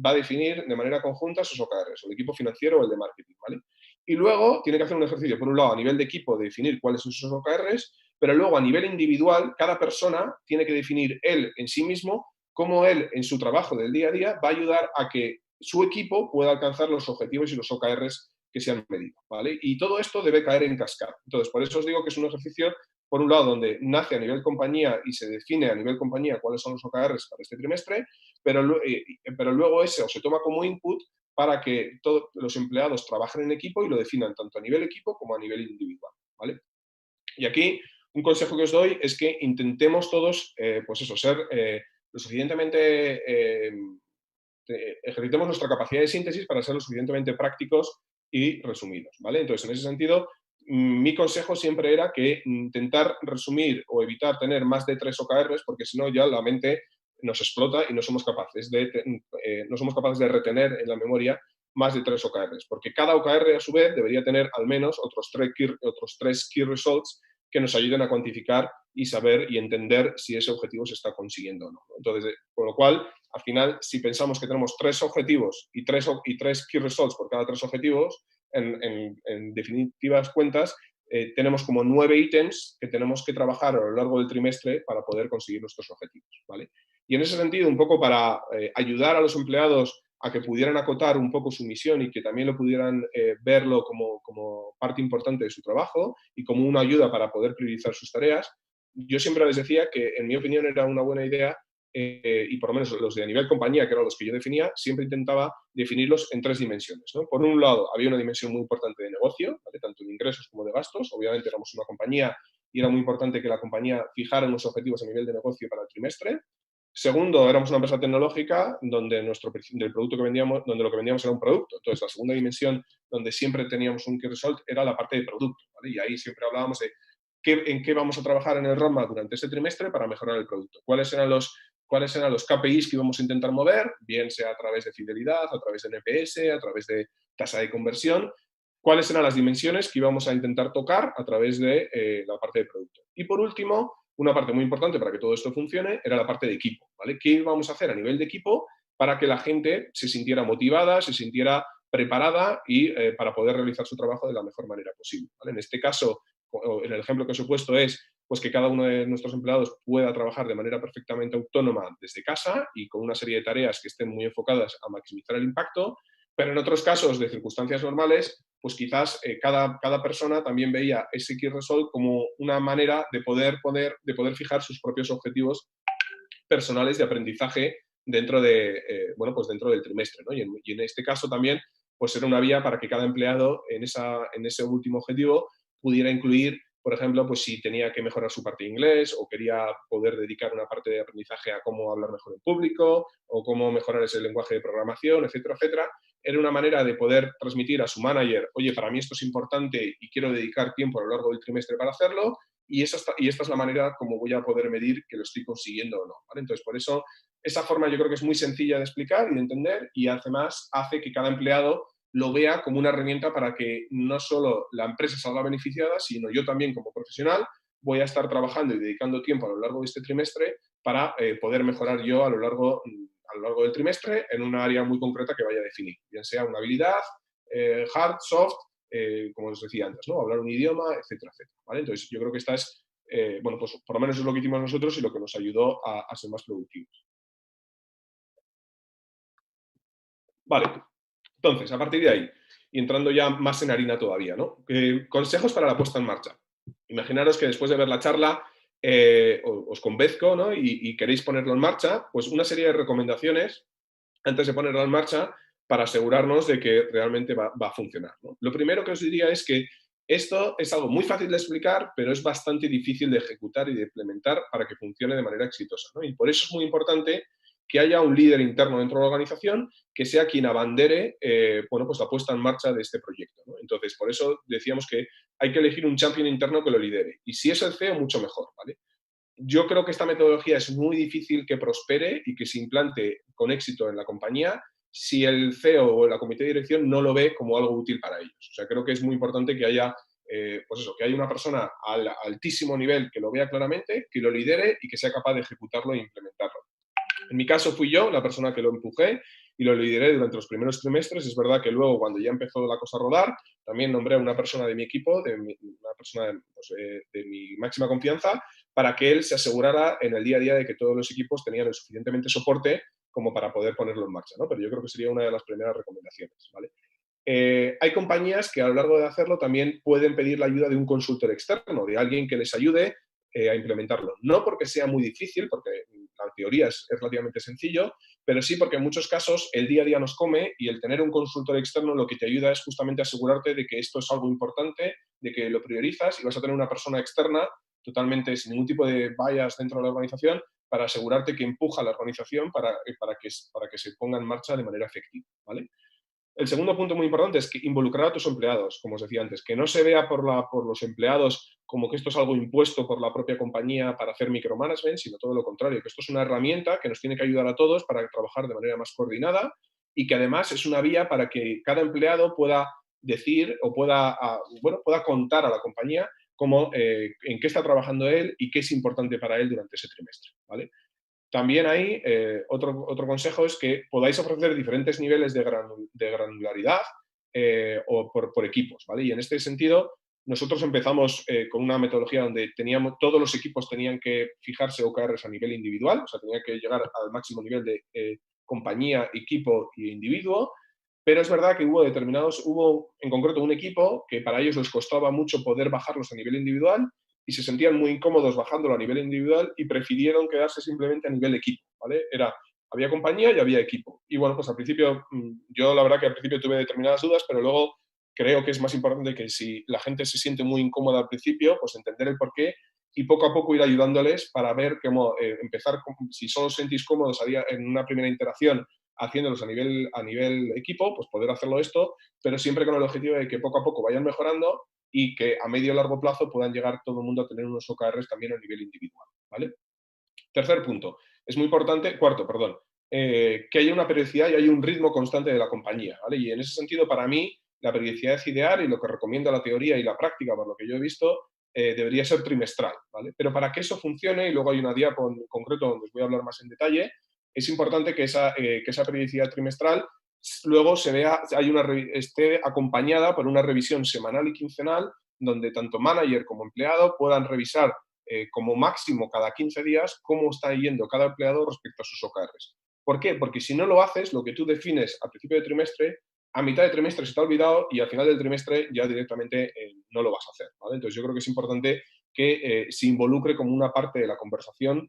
va a definir de manera conjunta sus OKRs, o el equipo financiero o el de marketing, ¿vale? Y luego tiene que hacer un ejercicio, por un lado, a nivel de equipo, de definir cuáles son sus OKRs, pero luego a nivel individual, cada persona tiene que definir él en sí mismo cómo él, en su trabajo del día a día, va a ayudar a que su equipo pueda alcanzar los objetivos y los OKRs que se han medido, ¿vale? Y todo esto debe caer en cascada. Entonces, por eso os digo que es un ejercicio, por un lado, donde nace a nivel compañía y se define a nivel compañía cuáles son los OKRs para este trimestre, pero luego ese se toma como input para que todos los empleados trabajen en equipo y lo definan tanto a nivel equipo como a nivel individual, ¿vale? Y aquí un consejo que os doy es que intentemos todos, pues eso, ser lo suficientemente, ejercitemos nuestra capacidad de síntesis para ser lo suficientemente prácticos y resumidos, ¿vale? Entonces, en ese sentido, mi consejo siempre era que intentar resumir o evitar tener más de 3 OKRs, porque si no ya la mente nos explota y no somos capaces de retener en la memoria más de 3 OKRs, porque cada OKR a su vez debería tener al menos otros 3 key results que nos ayuden a cuantificar y saber y entender si ese objetivo se está consiguiendo o no. Entonces, con lo cual, al final, si pensamos que tenemos 3 objetivos y 3 key results por cada 3 objetivos, en definitivas cuentas, tenemos como 9 ítems que tenemos que trabajar a lo largo del trimestre para poder conseguir nuestros objetivos, ¿vale? Y en ese sentido, un poco para ayudar a los empleados a que pudieran acotar un poco su misión y que también lo pudieran verlo como parte importante de su trabajo y como una ayuda para poder priorizar sus tareas, yo siempre les decía que, en mi opinión, era una buena idea y por lo menos los de a nivel compañía, que eran los que yo definía, siempre intentaba definirlos en 3 dimensiones, ¿no? Por un lado, había una dimensión muy importante de negocio, ¿vale? Tanto de ingresos como de gastos. Obviamente éramos una compañía y era muy importante que la compañía fijara unos objetivos a nivel de negocio para el trimestre. Segundo, éramos una empresa tecnológica donde del producto que vendíamos, donde lo que vendíamos era un producto. Entonces, la segunda dimensión donde siempre teníamos un key result era la parte de producto, ¿vale? Y ahí siempre hablábamos de en qué vamos a trabajar en el roadmap durante ese trimestre para mejorar el producto. ¿Cuáles eran los KPIs que íbamos a intentar mover? Bien sea a través de fidelidad, a través de NPS, a través de tasa de conversión. ¿Cuáles eran las dimensiones que íbamos a intentar tocar a través de la parte de producto? Y por último, una parte muy importante para que todo esto funcione era la parte de equipo, ¿vale? ¿Qué íbamos a hacer a nivel de equipo para que la gente se sintiera motivada, se sintiera preparada y para poder realizar su trabajo de la mejor manera posible, ¿vale? En este caso, en el ejemplo que os he puesto es pues que cada uno de nuestros empleados pueda trabajar de manera perfectamente autónoma desde casa y con una serie de tareas que estén muy enfocadas a maximizar el impacto, pero en otros casos de circunstancias normales, pues quizás cada persona también veía ese key result como una manera de poder fijar sus propios objetivos personales de aprendizaje dentro pues dentro del trimestre, ¿no? Y en este caso también pues era una vía para que cada empleado en ese último objetivo pudiera incluir, por ejemplo, pues si tenía que mejorar su parte de inglés o quería poder dedicar una parte de aprendizaje a cómo hablar mejor en público o cómo mejorar ese lenguaje de programación, etcétera, etcétera. Era una manera de poder transmitir a su manager, oye, para mí esto es importante y quiero dedicar tiempo a lo largo del trimestre para hacerlo, y esta es la manera como voy a poder medir que lo estoy consiguiendo o no, ¿vale? Entonces, por eso, esa forma yo creo que es muy sencilla de explicar y de entender y además hace que cada empleado lo vea como una herramienta para que no solo la empresa salga beneficiada, sino yo también como profesional voy a estar trabajando y dedicando tiempo a lo largo de este trimestre para poder mejorar yo a lo largo del trimestre en una área muy concreta que vaya a definir, bien sea una habilidad, hard, soft, como os decía antes, ¿no? Hablar un idioma, etcétera, etcétera, ¿vale? Entonces, yo creo que esta es, bueno, pues por lo menos es lo que hicimos nosotros y lo que nos ayudó a ser más productivos. Vale, entonces, a partir de ahí, y entrando ya más en harina todavía, ¿no? Consejos para la puesta en marcha. Imaginaros que después de ver la charla os convenzco, ¿no? Y queréis ponerlo en marcha, pues una serie de recomendaciones antes de ponerlo en marcha para asegurarnos de que realmente va a funcionar, ¿no? Lo primero que os diría es que esto es algo muy fácil de explicar, pero es bastante difícil de ejecutar y de implementar para que funcione de manera exitosa, ¿no? Y por eso es muy importante que haya un líder interno dentro de la organización que sea quien abandere bueno, pues la puesta en marcha de este proyecto, ¿no? Entonces, por eso decíamos que hay que elegir un champion interno que lo lidere. Y si es el CEO, mucho mejor, ¿vale? Yo creo que esta metodología es muy difícil que prospere y que se implante con éxito en la compañía si el CEO o la comité de dirección no lo ve como algo útil para ellos. O sea, creo que es muy importante que haya, pues eso, que haya una persona al altísimo nivel que lo vea claramente, que lo lidere y que sea capaz de ejecutarlo e implementarlo. En mi caso fui yo la persona que lo empujé y lo lideré durante los primeros trimestres. Es verdad que luego, cuando ya empezó la cosa a rodar, también nombré a una persona de mi equipo, una persona pues, de mi máxima confianza, para que él se asegurara en el día a día de que todos los equipos tenían el suficientemente soporte como para poder ponerlo en marcha, ¿no? Pero yo creo que sería una de las primeras recomendaciones, ¿vale? Hay compañías que a lo largo de hacerlo también pueden pedir la ayuda de un consultor externo, de alguien que les ayude a implementarlo. No porque sea muy difícil, porque la teoría es relativamente sencillo, pero sí porque en muchos casos el día a día nos come y el tener un consultor externo lo que te ayuda es justamente asegurarte de que esto es algo importante, de que lo priorizas y vas a tener una persona externa totalmente sin ningún tipo de bias dentro de la organización para asegurarte que empuja a la organización para que se ponga en marcha de manera efectiva, ¿vale? El segundo punto muy importante es que involucrar a tus empleados, como os decía antes, que no se vea por los empleados como que esto es algo impuesto por la propia compañía para hacer micromanagement, sino todo lo contrario, que esto es una herramienta que nos tiene que ayudar a todos para trabajar de manera más coordinada y que además es una vía para que cada empleado pueda decir o pueda contar a la compañía cómo, en qué está trabajando él y qué es importante para él durante ese trimestre, ¿vale? También hay otro consejo es que podáis ofrecer diferentes niveles de granularidad o por equipos, ¿vale? Y en este sentido, nosotros empezamos con una metodología donde todos los equipos tenían que fijarse OKRs a nivel individual, o sea, tenían que llegar al máximo nivel de compañía, equipo e individuo, pero es verdad que hubo en concreto un equipo que para ellos les costaba mucho poder bajarlos a nivel individual y se sentían muy incómodos bajándolo a nivel individual y prefirieron quedarse simplemente a nivel equipo, ¿vale? Había compañía y había equipo. Y bueno, pues al principio, yo la verdad que al principio tuve determinadas dudas, pero luego creo que es más importante que si la gente se siente muy incómoda al principio, pues entender el porqué y poco a poco ir ayudándoles para ver cómo empezar, si solo os sentís cómodos en una primera interacción haciéndolos a nivel equipo, pues poder hacerlo esto, pero siempre con el objetivo de que poco a poco vayan mejorando y que a medio y largo plazo puedan llegar todo el mundo a tener unos OKRs también a nivel individual, ¿vale? Tercer punto, es muy importante, cuarto, perdón, que haya una periodicidad y haya un ritmo constante de la compañía, ¿vale? Y en ese sentido, para mí, la periodicidad es ideal y lo que recomienda la teoría y la práctica, por lo que yo he visto, debería ser trimestral, ¿vale? Pero para que eso funcione, y luego hay una diapo en concreto donde os voy a hablar más en detalle, es importante que esa periodicidad trimestral luego esté acompañada por una revisión semanal y quincenal donde tanto manager como empleado puedan revisar como máximo cada 15 días cómo está yendo cada empleado respecto a sus OKRs. ¿Por qué? Porque si no lo haces, lo que tú defines a principio de trimestre, a mitad de trimestre se te ha olvidado y al final del trimestre ya directamente no lo vas a hacer, ¿vale? Entonces yo creo que es importante que se involucre como una parte de la conversación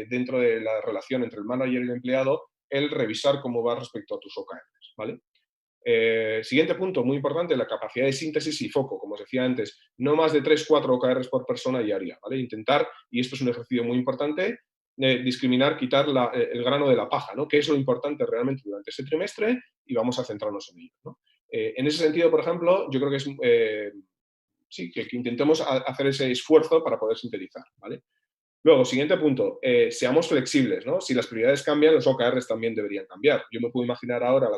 dentro de la relación entre el manager y el empleado el revisar cómo va respecto a tus OKRs, ¿vale? Siguiente punto, muy importante, la capacidad de síntesis y foco. Como os decía antes, no más de 3-4 OKRs por persona diaria, ¿vale? Intentar, y esto es un ejercicio muy importante, discriminar, quitar el grano de la paja, ¿no? ¿Qué es lo importante realmente durante ese trimestre? Y vamos a centrarnos en ello, ¿no? En ese sentido, por ejemplo, yo creo que es, sí, que intentemos hacer ese esfuerzo para poder sintetizar, ¿vale? Luego, siguiente punto, seamos flexibles, ¿no? Si las prioridades cambian, los OKRs también deberían cambiar. Yo me puedo imaginar ahora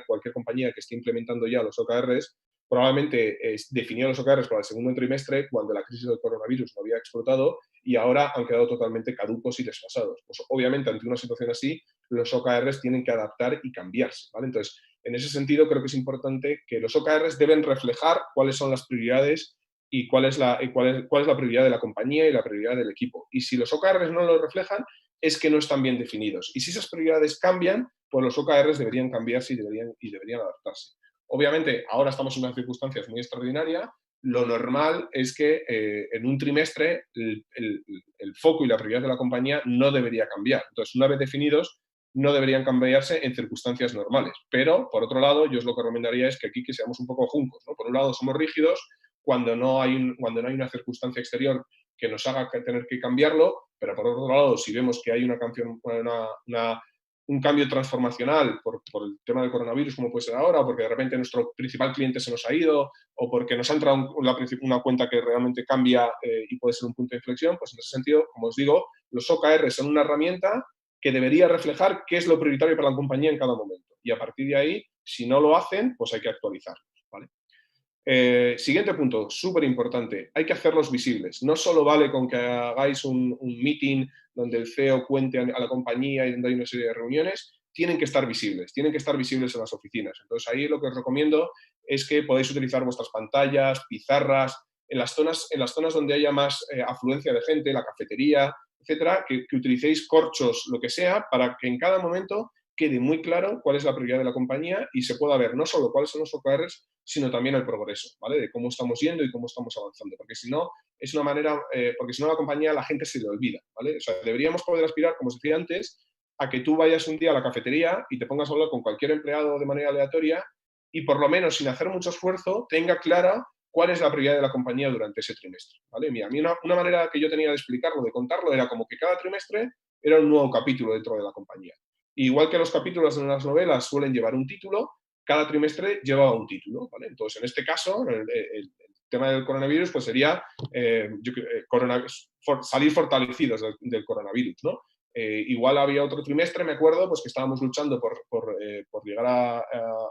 cualquier compañía que esté implementando ya los OKRs, probablemente definió los OKRs para el segundo trimestre cuando la crisis del coronavirus lo había explotado y ahora han quedado totalmente caducos y desfasados. Pues obviamente, ante una situación así, los OKRs tienen que adaptar y cambiarse, ¿vale? Entonces, en ese sentido, creo que es importante que los OKRs deben reflejar cuáles son las prioridades y cuál es la prioridad de la compañía y la prioridad del equipo. Y si los OKRs no lo reflejan, es que no están bien definidos. Y si esas prioridades cambian, pues los OKRs deberían cambiarse y deberían adaptarse. Obviamente, ahora estamos en unas circunstancias muy extraordinarias. Lo normal es que en un trimestre el foco y la prioridad de la compañía no debería cambiar. Entonces, una vez definidos, no deberían cambiarse en circunstancias normales. Pero, por otro lado, yo os lo que recomendaría es que aquí que seamos un poco juncos, ¿no? Por un lado, somos rígidos cuando no hay una circunstancia exterior que nos haga tener que cambiarlo, pero por otro lado, si vemos que hay un cambio transformacional por el tema del coronavirus, como puede ser ahora, o porque de repente nuestro principal cliente se nos ha ido, o porque nos ha entrado una cuenta que realmente cambia y puede ser un punto de inflexión, pues en ese sentido, como os digo, los OKR son una herramienta que debería reflejar qué es lo prioritario para la compañía en cada momento. y a partir de ahí, si no lo hacen, pues hay que actualizarlos, ¿vale? Siguiente punto, súper importante, hay que hacerlos visibles. No solo vale con que hagáis un meeting donde el CEO cuente a la compañía y donde hay una serie de reuniones, tienen que estar visibles en las oficinas. Entonces ahí lo que os recomiendo es que podáis utilizar vuestras pantallas, pizarras, en las zonas donde haya más afluencia de gente, la cafetería, etcétera, que utilicéis corchos, lo que sea, para que en cada momento quede muy claro cuál es la prioridad de la compañía y se pueda ver no solo cuáles son los OKRs, sino también el progreso, ¿vale? De cómo estamos yendo y cómo estamos avanzando. Porque si no, es una manera, porque si no la compañía, la gente se le olvida, ¿vale? O sea, deberíamos poder aspirar, como os decía antes, a que tú vayas un día a la cafetería y te pongas a hablar con cualquier empleado de manera aleatoria y por lo menos sin hacer mucho esfuerzo tenga clara cuál es la prioridad de la compañía durante ese trimestre, ¿vale? Mira, a mí una manera que yo tenía de explicarlo, de contarlo, era como que cada trimestre era un nuevo capítulo dentro de la compañía. Igual que los capítulos de las novelas suelen llevar un título, cada trimestre llevaba un título, ¿vale? Entonces, en este caso, el tema del coronavirus, pues sería salir fortalecidos del coronavirus, ¿no? Igual había otro trimestre, me acuerdo, pues que estábamos luchando por llegar a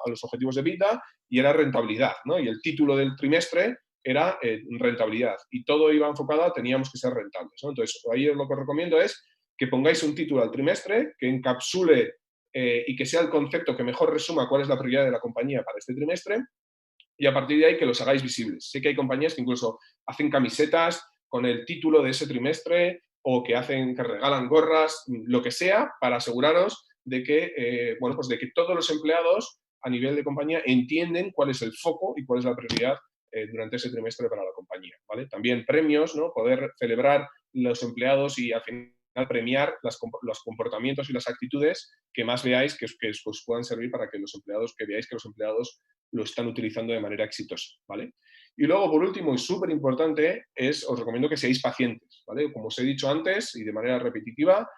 los objetivos de vida y era rentabilidad, ¿no? Y el título del trimestre era rentabilidad y todo iba enfocado a teníamos que ser rentables, ¿no? Entonces, ahí lo que os recomiendo es que pongáis un título al trimestre que encapsule y que sea el concepto que mejor resuma cuál es la prioridad de la compañía para este trimestre y a partir de ahí que los hagáis visibles. Sé que hay compañías que incluso hacen camisetas con el título de ese trimestre o que regalan gorras, lo que sea, para aseguraros de que, bueno, pues de que todos los empleados a nivel de compañía entienden cuál es el foco y cuál es la prioridad durante ese trimestre para la compañía, ¿vale? También premios, ¿no? Poder celebrar los empleados y al final premiar los comportamientos y las actitudes que más veáis que os puedan servir para que veáis que los empleados lo están utilizando de manera exitosa, ¿vale? Y luego, por último, y súper importante, os recomiendo que seáis pacientes, ¿vale? Como os he dicho antes y de manera repetitiva,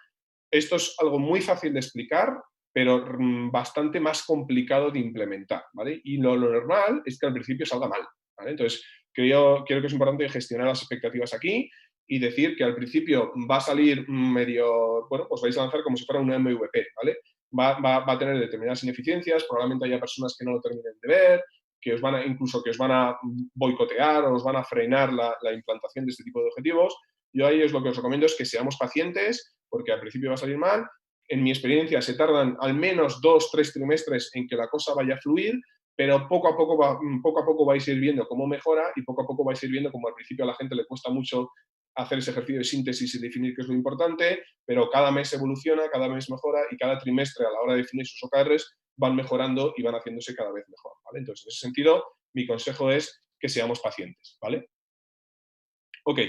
esto es algo muy fácil de explicar, pero bastante más complicado de implementar, ¿vale? Y lo normal es que al principio salga mal, ¿vale? Entonces, creo que es importante gestionar las expectativas aquí y decir que al principio va a salir medio, bueno, pues vais a lanzar como si fuera un MVP, ¿vale? Va a tener determinadas ineficiencias, probablemente haya personas que no lo terminen de ver, incluso que os van a boicotear o os van a frenar la implantación de este tipo de objetivos. Yo ahí lo que os recomiendo es que seamos pacientes, porque al principio va a salir mal. En mi experiencia se tardan al menos 2-3 trimestres en que la cosa vaya a fluir, pero poco a poco vais a ir viendo cómo mejora y poco a poco vais a ir viendo cómo al principio a la gente le cuesta mucho hacer ese ejercicio de síntesis y definir qué es lo importante, pero cada mes evoluciona, cada mes mejora y cada trimestre a la hora de definir sus OKRs van mejorando y van haciéndose cada vez mejor, ¿vale? Entonces, en ese sentido, mi consejo es que seamos pacientes, ¿vale? Ok.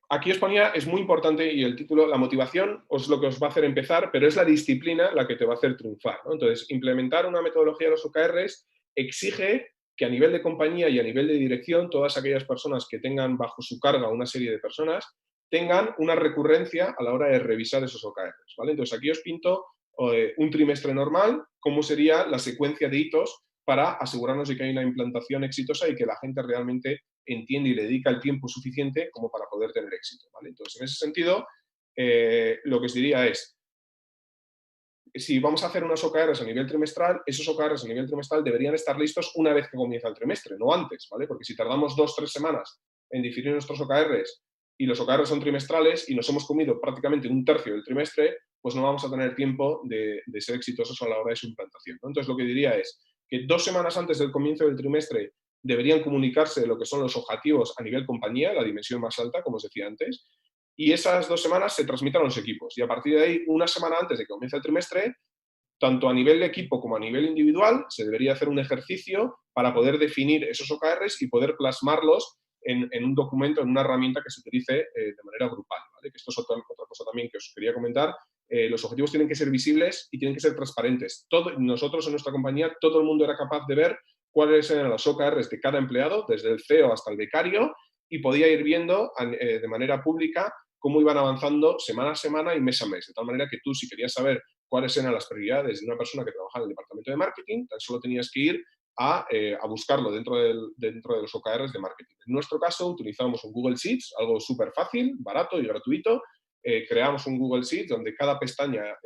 Aquí os ponía, es muy importante, y el título, la motivación es lo que os va a hacer empezar, pero es la disciplina la que te va a hacer triunfar, ¿no? Entonces, implementar una metodología de los OKRs exige que a nivel de compañía y a nivel de dirección, todas aquellas personas que tengan bajo su carga una serie de personas, tengan una recurrencia a la hora de revisar esos OKRs, ¿vale? Entonces, aquí os pinto un trimestre normal, cómo sería la secuencia de hitos para asegurarnos de que hay una implantación exitosa y que la gente realmente entiende y le dedica el tiempo suficiente como para poder tener éxito, ¿vale? Entonces, en ese sentido, lo que os diría es, si vamos a hacer unos OKRs a nivel trimestral, esos OKRs a nivel trimestral deberían estar listos una vez que comienza el trimestre, no antes, ¿vale? Porque si tardamos 2-3 semanas en definir nuestros OKRs y los OKRs son trimestrales y nos hemos comido prácticamente un tercio del trimestre, pues no vamos a tener tiempo de ser exitosos a la hora de su implantación, ¿no? Entonces, lo que diría es que 2 semanas antes del comienzo del trimestre deberían comunicarse lo que son los objetivos a nivel compañía, la dimensión más alta, como os decía antes, y esas 2 semanas se transmitan a los equipos. Y a partir de ahí, una semana antes de que comience el trimestre, tanto a nivel de equipo como a nivel individual, se debería hacer un ejercicio para poder definir esos OKRs y poder plasmarlos en un documento, en una herramienta que se utilice de manera grupal, ¿vale? Que esto es otra cosa también que os quería comentar. Los objetivos tienen que ser visibles y tienen que ser transparentes. Nosotros en nuestra compañía, todo el mundo era capaz de ver cuáles eran los OKRs de cada empleado, desde el CEO hasta el becario, y podía ir viendo de manera pública cómo iban avanzando semana a semana y mes a mes. De tal manera que tú, si querías saber cuáles eran las prioridades de una persona que trabajaba en el departamento de marketing, tan solo tenías que ir a buscarlo dentro de los OKRs de marketing. En nuestro caso, utilizamos un Google Sheets, algo súper fácil, barato y gratuito. Creamos un Google Sheets donde cada pestaña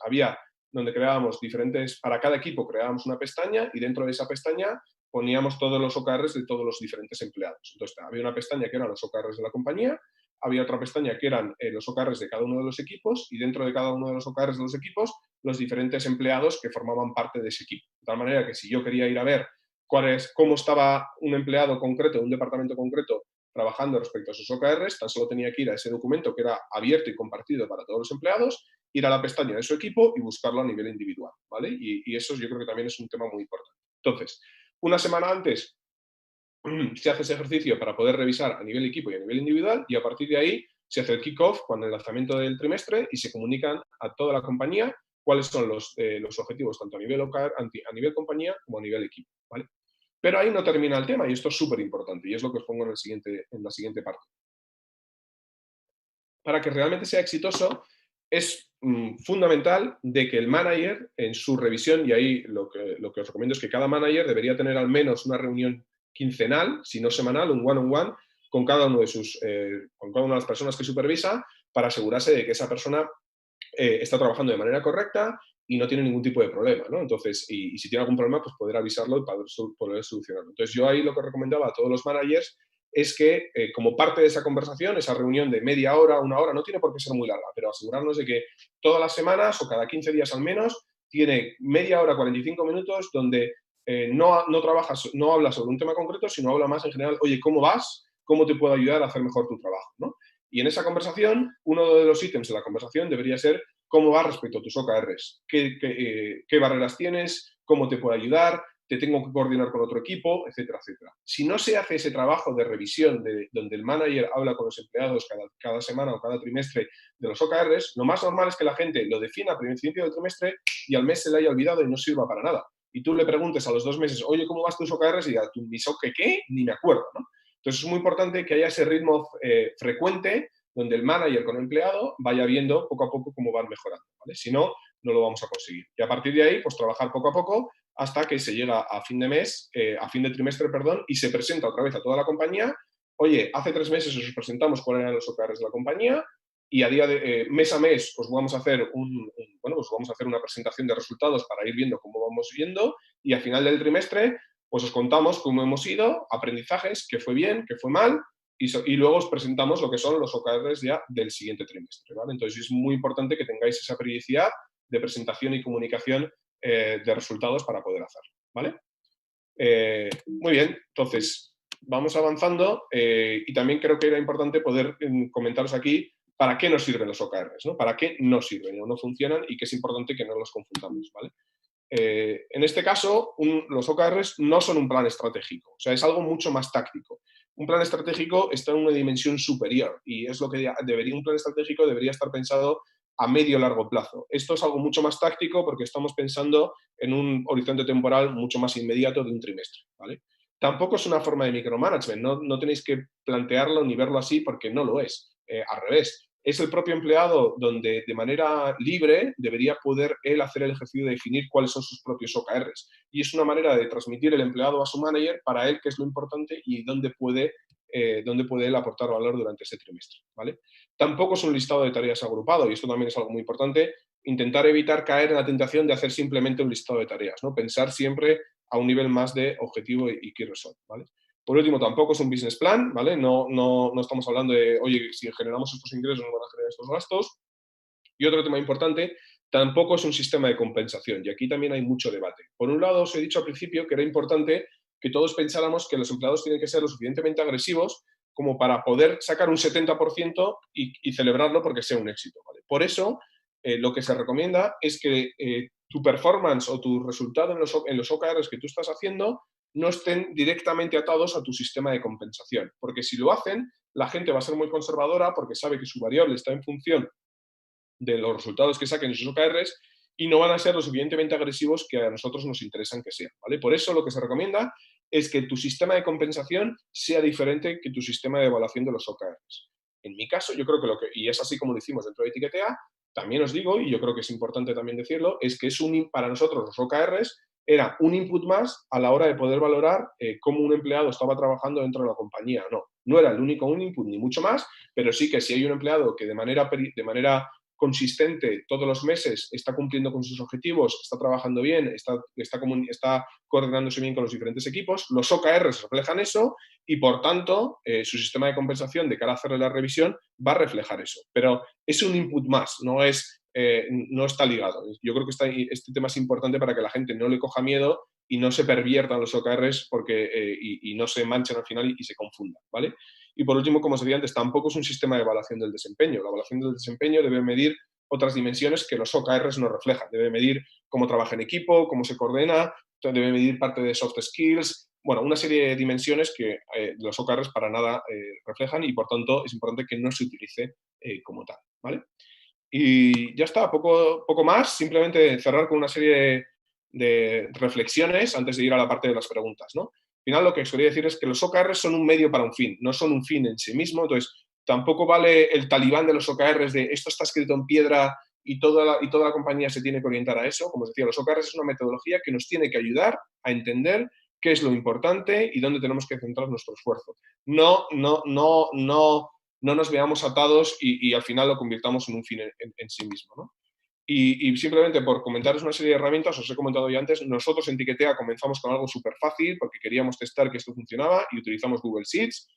había donde creábamos diferentes, para cada equipo creábamos una pestaña y dentro de esa pestaña poníamos todos los OKRs de todos los diferentes empleados. Entonces, había una pestaña que eran los OKRs de la compañía, había otra pestaña que eran los OKRs de cada uno de los equipos y dentro de cada uno de los OKRs de los equipos los diferentes empleados que formaban parte de ese equipo. De tal manera que si yo quería ir a ver cómo estaba un empleado concreto, un departamento concreto, trabajando respecto a sus OKRs, tan solo tenía que ir a ese documento que era abierto y compartido para todos los empleados, ir a la pestaña de su equipo y buscarlo a nivel individual, ¿vale? Y eso yo creo que también es un tema muy importante. Entonces, una semana antes se hace ese ejercicio para poder revisar a nivel equipo y a nivel individual y a partir de ahí se hace el kick-off con el lanzamiento del trimestre y se comunican a toda la compañía cuáles son los objetivos tanto a nivel local, a nivel compañía como a nivel equipo, ¿vale? Pero ahí no termina el tema y esto es súper importante y es lo que os pongo en la siguiente parte. Para que realmente sea exitoso es fundamental de que el manager en su revisión, y ahí lo que os recomiendo es que cada manager debería tener al menos una reunión quincenal, si no semanal, un one-on-one, con cada uno con cada una de las personas que supervisa para asegurarse de que esa persona está trabajando de manera correcta y no tiene ningún tipo de problema, ¿no? Entonces, y si tiene algún problema, pues poder avisarlo y poder solucionarlo. Entonces, yo ahí lo que recomendaba a todos los managers es que, como parte de esa conversación, esa reunión de media hora, una hora, no tiene por qué ser muy larga, pero asegurarnos de que todas las semanas o cada 15 días al menos tiene media hora, 45 minutos, donde no trabajas, no hablas sobre un tema concreto, sino habla más en general, oye, ¿cómo vas? ¿Cómo te puedo ayudar a hacer mejor tu trabajo? ¿No? Y en esa conversación, uno de los ítems de la conversación debería ser cómo vas respecto a tus OKRs, qué barreras tienes, cómo te puedo ayudar, te tengo que coordinar con otro equipo, etcétera, etcétera. Si no se hace ese trabajo de revisión donde el manager habla con los empleados cada semana o cada trimestre de los OKRs, lo más normal es que la gente lo defina al principio del trimestre y al mes se le haya olvidado y no sirva para nada. Y tú le preguntes a los 2 meses, oye, ¿cómo vas tus OKRs? Y diga, ¿mis OKR qué? Ni me acuerdo, ¿no? Entonces es muy importante que haya ese ritmo frecuente donde el manager con el empleado vaya viendo poco a poco cómo van mejorando, ¿vale? Si no, no lo vamos a conseguir. Y a partir de ahí, pues trabajar poco a poco hasta que se llega a fin de mes, a fin de trimestre, perdón, y se presenta otra vez a toda la compañía. Oye, hace 3 meses os presentamos cuáles eran los OKRs de la compañía y a día de mes a mes os vamos a hacer pues vamos a hacer una presentación de resultados para ir viendo cómo vamos yendo y al final del trimestre pues os contamos cómo hemos ido, aprendizajes, qué fue bien, qué fue mal, y luego os presentamos lo que son los OKRs ya del siguiente trimestre, ¿vale? Entonces es muy importante que tengáis esa periodicidad de presentación y comunicación de resultados para poder hacerlo, ¿vale? Muy bien, entonces vamos avanzando y también creo que era importante poder comentaros aquí para qué nos sirven los OKRs, ¿no? Para qué no sirven o no funcionan y que es importante que no los confundamos, ¿vale? En este caso, los OKRs no son un plan estratégico, o sea, es algo mucho más táctico. Un plan estratégico está en una dimensión superior y es lo que un plan estratégico debería estar pensado a medio largo plazo. Esto es algo mucho más táctico porque estamos pensando en un horizonte temporal mucho más inmediato de un trimestre, ¿vale? Tampoco es una forma de micromanagement, no tenéis que plantearlo ni verlo así porque no lo es. Al revés, es el propio empleado donde de manera libre debería poder él hacer el ejercicio de definir cuáles son sus propios OKRs. Y es una manera de transmitir el empleado a su manager para él qué es lo importante y dónde puede él aportar valor durante ese trimestre, ¿vale? Tampoco es un listado de tareas agrupado y esto también es algo muy importante. Intentar evitar caer en la tentación de hacer simplemente un listado de tareas, ¿no? Pensar siempre a un nivel más de objetivo y key result, ¿vale? Por último, tampoco es un business plan, ¿vale? No estamos hablando de, oye, si generamos estos ingresos nos van a generar estos gastos. Y otro tema importante, tampoco es un sistema de compensación. Y aquí también hay mucho debate. Por un lado, os he dicho al principio que era importante que todos pensáramos que los empleados tienen que ser lo suficientemente agresivos como para poder sacar un 70% y celebrarlo porque sea un éxito, ¿vale? Por eso, lo que se recomienda es que tu performance o tu resultado en los OKRs que tú estás haciendo no estén directamente atados a tu sistema de compensación. Porque si lo hacen, la gente va a ser muy conservadora porque sabe que su variable está en función de los resultados que saquen sus OKRs y no van a ser lo suficientemente agresivos que a nosotros nos interesan que sean, ¿vale? Por eso lo que se recomienda es que tu sistema de compensación sea diferente que tu sistema de evaluación de los OKRs. En mi caso, yo creo que y es así como lo hicimos dentro de Etiquetea, también os digo, y yo creo que es importante también decirlo, es que para nosotros los OKRs era un input más a la hora de poder valorar cómo un empleado estaba trabajando dentro de la compañía. No era el único un input ni mucho más, pero sí que si hay un empleado que de manera consistente todos los meses, está cumpliendo con sus objetivos, está trabajando bien, está coordinándose bien con los diferentes equipos. Los OKRs reflejan eso y, por tanto, su sistema de compensación de cara a hacerle la revisión va a reflejar eso. Pero es un input más, no está ligado. Yo creo que este tema es importante para que la gente no le coja miedo y no se perviertan los OKRs y no se manchen al final y se confundan, ¿vale? Y por último, como os decía antes, tampoco es un sistema de evaluación del desempeño. La evaluación del desempeño debe medir otras dimensiones que los OKRs no reflejan. Debe medir cómo trabaja en equipo, cómo se coordena, debe medir parte de soft skills, bueno, una serie de dimensiones que los OKRs para nada reflejan y, por tanto, es importante que no se utilice como tal, ¿vale? Y ya está, poco más, simplemente cerrar con una serie de reflexiones antes de ir a la parte de las preguntas, ¿no? Al final, lo que os quería decir es que los OKRs son un medio para un fin, no son un fin en sí mismo. Entonces, tampoco vale el talibán de los OKRs de esto está escrito en piedra y toda la compañía se tiene que orientar a eso. Como os decía, los OKRs es una metodología que nos tiene que ayudar a entender qué es lo importante y dónde tenemos que centrar nuestro esfuerzo. No nos veamos atados y al final lo convirtamos en un fin en sí mismo, ¿no? Y simplemente por comentaros una serie de herramientas, os he comentado ya antes, nosotros en Tiquetea comenzamos con algo súper fácil porque queríamos testar que esto funcionaba y utilizamos Google Sheets,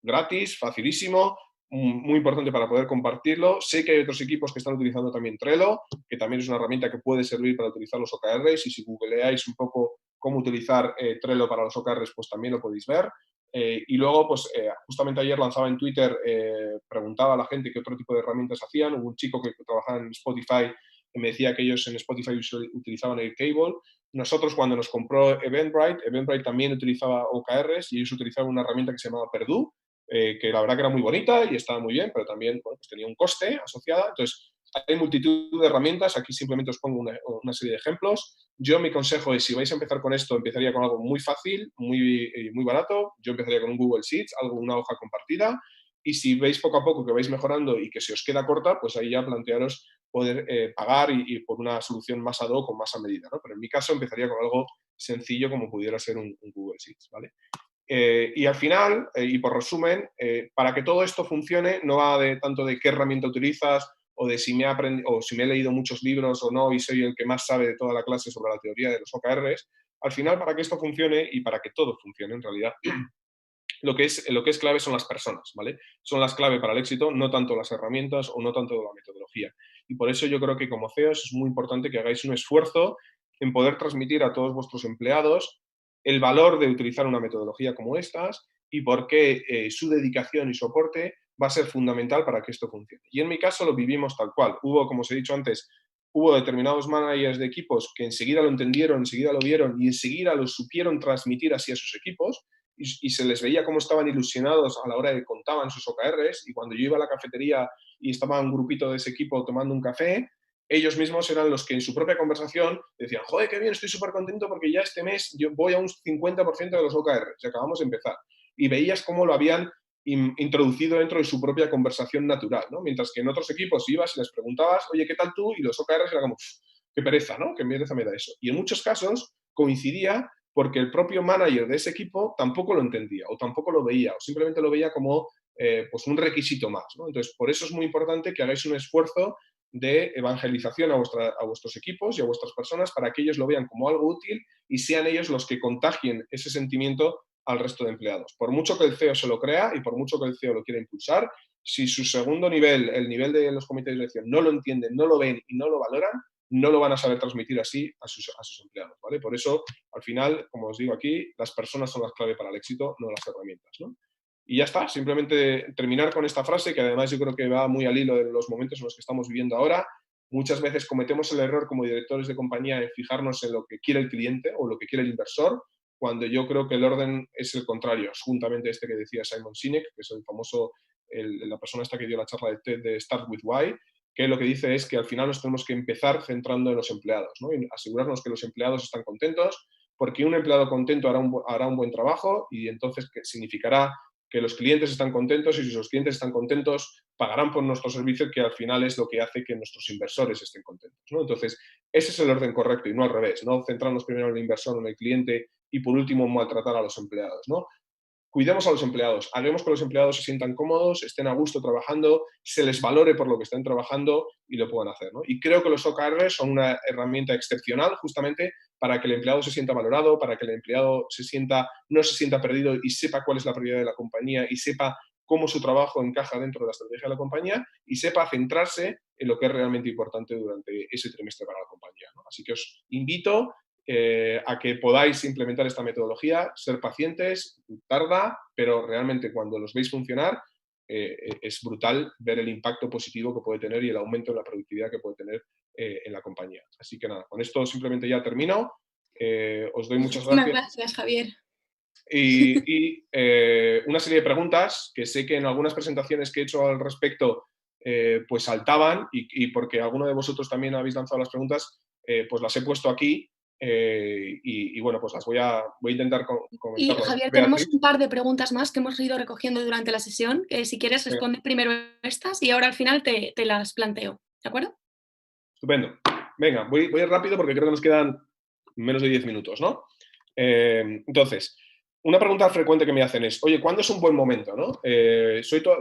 gratis, facilísimo, muy importante para poder compartirlo. Sé que hay otros equipos que están utilizando también Trello, que también es una herramienta que puede servir para utilizar los OKRs, y si googleáis un poco cómo utilizar Trello para los OKRs, pues también lo podéis ver. Y luego, pues justamente ayer lanzaba en Twitter, preguntaba a la gente qué otro tipo de herramientas hacían. Hubo un chico que trabajaba en Spotify que me decía que ellos en Spotify utilizaban Airtable. Nosotros, cuando nos compró Eventbrite también utilizaba OKRs y ellos utilizaban una herramienta que se llamaba Perdue, que la verdad que era muy bonita y estaba muy bien, pero también, bueno, pues tenía un coste asociado. Entonces, hay multitud de herramientas. Aquí simplemente os pongo una serie de ejemplos. Yo, mi consejo es, si vais a empezar con esto, empezaría con algo muy fácil, muy barato. Yo empezaría con un Google Sheets, una hoja compartida. Y si veis poco a poco que vais mejorando y que se os queda corta, pues ahí ya plantearos poder pagar y por una solución más ad hoc o más a medida, ¿no? Pero en mi caso empezaría con algo sencillo como pudiera ser un Google Sheets, ¿vale? Y al final, y por resumen, para que todo esto funcione, no va tanto de qué herramienta utilizas o de si me he leído muchos libros o no y soy el que más sabe de toda la clase sobre la teoría de los OKRs. Al final, para que esto funcione y para que todo funcione en realidad, lo que es clave son las personas, ¿vale? Son las clave para el éxito, no tanto las herramientas o no tanto la metodología. Y por eso yo creo que como CEOs es muy importante que hagáis un esfuerzo en poder transmitir a todos vuestros empleados el valor de utilizar una metodología como estas y por qué su dedicación y soporte va a ser fundamental para que esto funcione. Y en mi caso lo vivimos tal cual. Como os he dicho antes, hubo determinados managers de equipos que enseguida lo entendieron, enseguida lo vieron y enseguida lo supieron transmitir así a sus equipos y se les veía cómo estaban ilusionados a la hora de contaban sus OKRs, y cuando yo iba a la cafetería y estaba un grupito de ese equipo tomando un café, ellos mismos eran los que en su propia conversación decían, joder, qué bien, estoy súper contento porque ya este mes yo voy a un 50% de los OKRs, y acabamos de empezar. Y veías cómo lo habían introducido dentro de su propia conversación natural, ¿no? Mientras que en otros equipos ibas y les preguntabas, oye, ¿qué tal tú? Y los OKRs eran como, qué pereza, ¿no? Qué pereza me da eso. Y en muchos casos coincidía porque el propio manager de ese equipo tampoco lo entendía o tampoco lo veía o simplemente lo veía como pues un requisito más, ¿no? Entonces, por eso es muy importante que hagáis un esfuerzo de evangelización a vuestros equipos y a vuestras personas para que ellos lo vean como algo útil y sean ellos los que contagien ese sentimiento al resto de empleados. Por mucho que el CEO se lo crea y por mucho que el CEO lo quiera impulsar, si su segundo nivel, el nivel de los comités de dirección, no lo entienden, no lo ven y no lo valoran, no lo van a saber transmitir así a sus empleados, ¿vale? Por eso, al final, como os digo aquí, las personas son las clave para el éxito, no las herramientas, ¿no? Y ya está, simplemente terminar con esta frase, que además yo creo que va muy al hilo de los momentos en los que estamos viviendo ahora. Muchas veces cometemos el error como directores de compañía en fijarnos en lo que quiere el cliente o lo que quiere el inversor, cuando yo creo que el orden es el contrario. Es juntamente este que decía Simon Sinek, que es el famoso, la persona esta que dio la charla de TED de Start with Why, que lo que dice es que al final nos tenemos que empezar centrando en los empleados, ¿no? Y asegurarnos que los empleados están contentos, porque un empleado contento hará un buen trabajo y entonces significará que los clientes están contentos, y si los clientes están contentos pagarán por nuestro servicio, que al final es lo que hace que nuestros inversores estén contentos, ¿no? Entonces, ese es el orden correcto y no al revés, no centrarnos primero en el inversor o en el cliente y por último maltratar a los empleados, ¿no? cuidemos a los empleados, hagamos que los empleados se sientan cómodos, estén a gusto trabajando, se les valore por lo que estén trabajando y lo puedan hacer, ¿no? Y creo que los OKR son una herramienta excepcional justamente para que el empleado se sienta valorado, para que el empleado no se sienta perdido y sepa cuál es la prioridad de la compañía y sepa cómo su trabajo encaja dentro de la estrategia de la compañía y sepa centrarse en lo que es realmente importante durante ese trimestre para la compañía, ¿no? Así que os invito a que podáis implementar esta metodología, ser pacientes, tarda, pero realmente cuando los veis funcionar es brutal ver el impacto positivo que puede tener y el aumento en la productividad que puede tener en la compañía. Así que nada, con esto simplemente ya termino. Os doy muchas Muchísimas gracias. gracias, Javier. Y una serie de preguntas que sé que en algunas presentaciones que he hecho al respecto pues saltaban y porque alguno de vosotros también habéis lanzado las preguntas, pues las he puesto aquí y bueno, pues las voy a intentar Y comentarlas. Javier, tenemos Beatriz, un par de preguntas más que hemos ido recogiendo durante la sesión. Si quieres, venga, responde primero estas y ahora al final te las planteo. ¿De acuerdo? estupendo. Venga, voy rápido porque creo que nos quedan menos de 10 minutos, ¿no? Entonces, una pregunta frecuente que me hacen es, oye, ¿cuándo es un buen momento, no?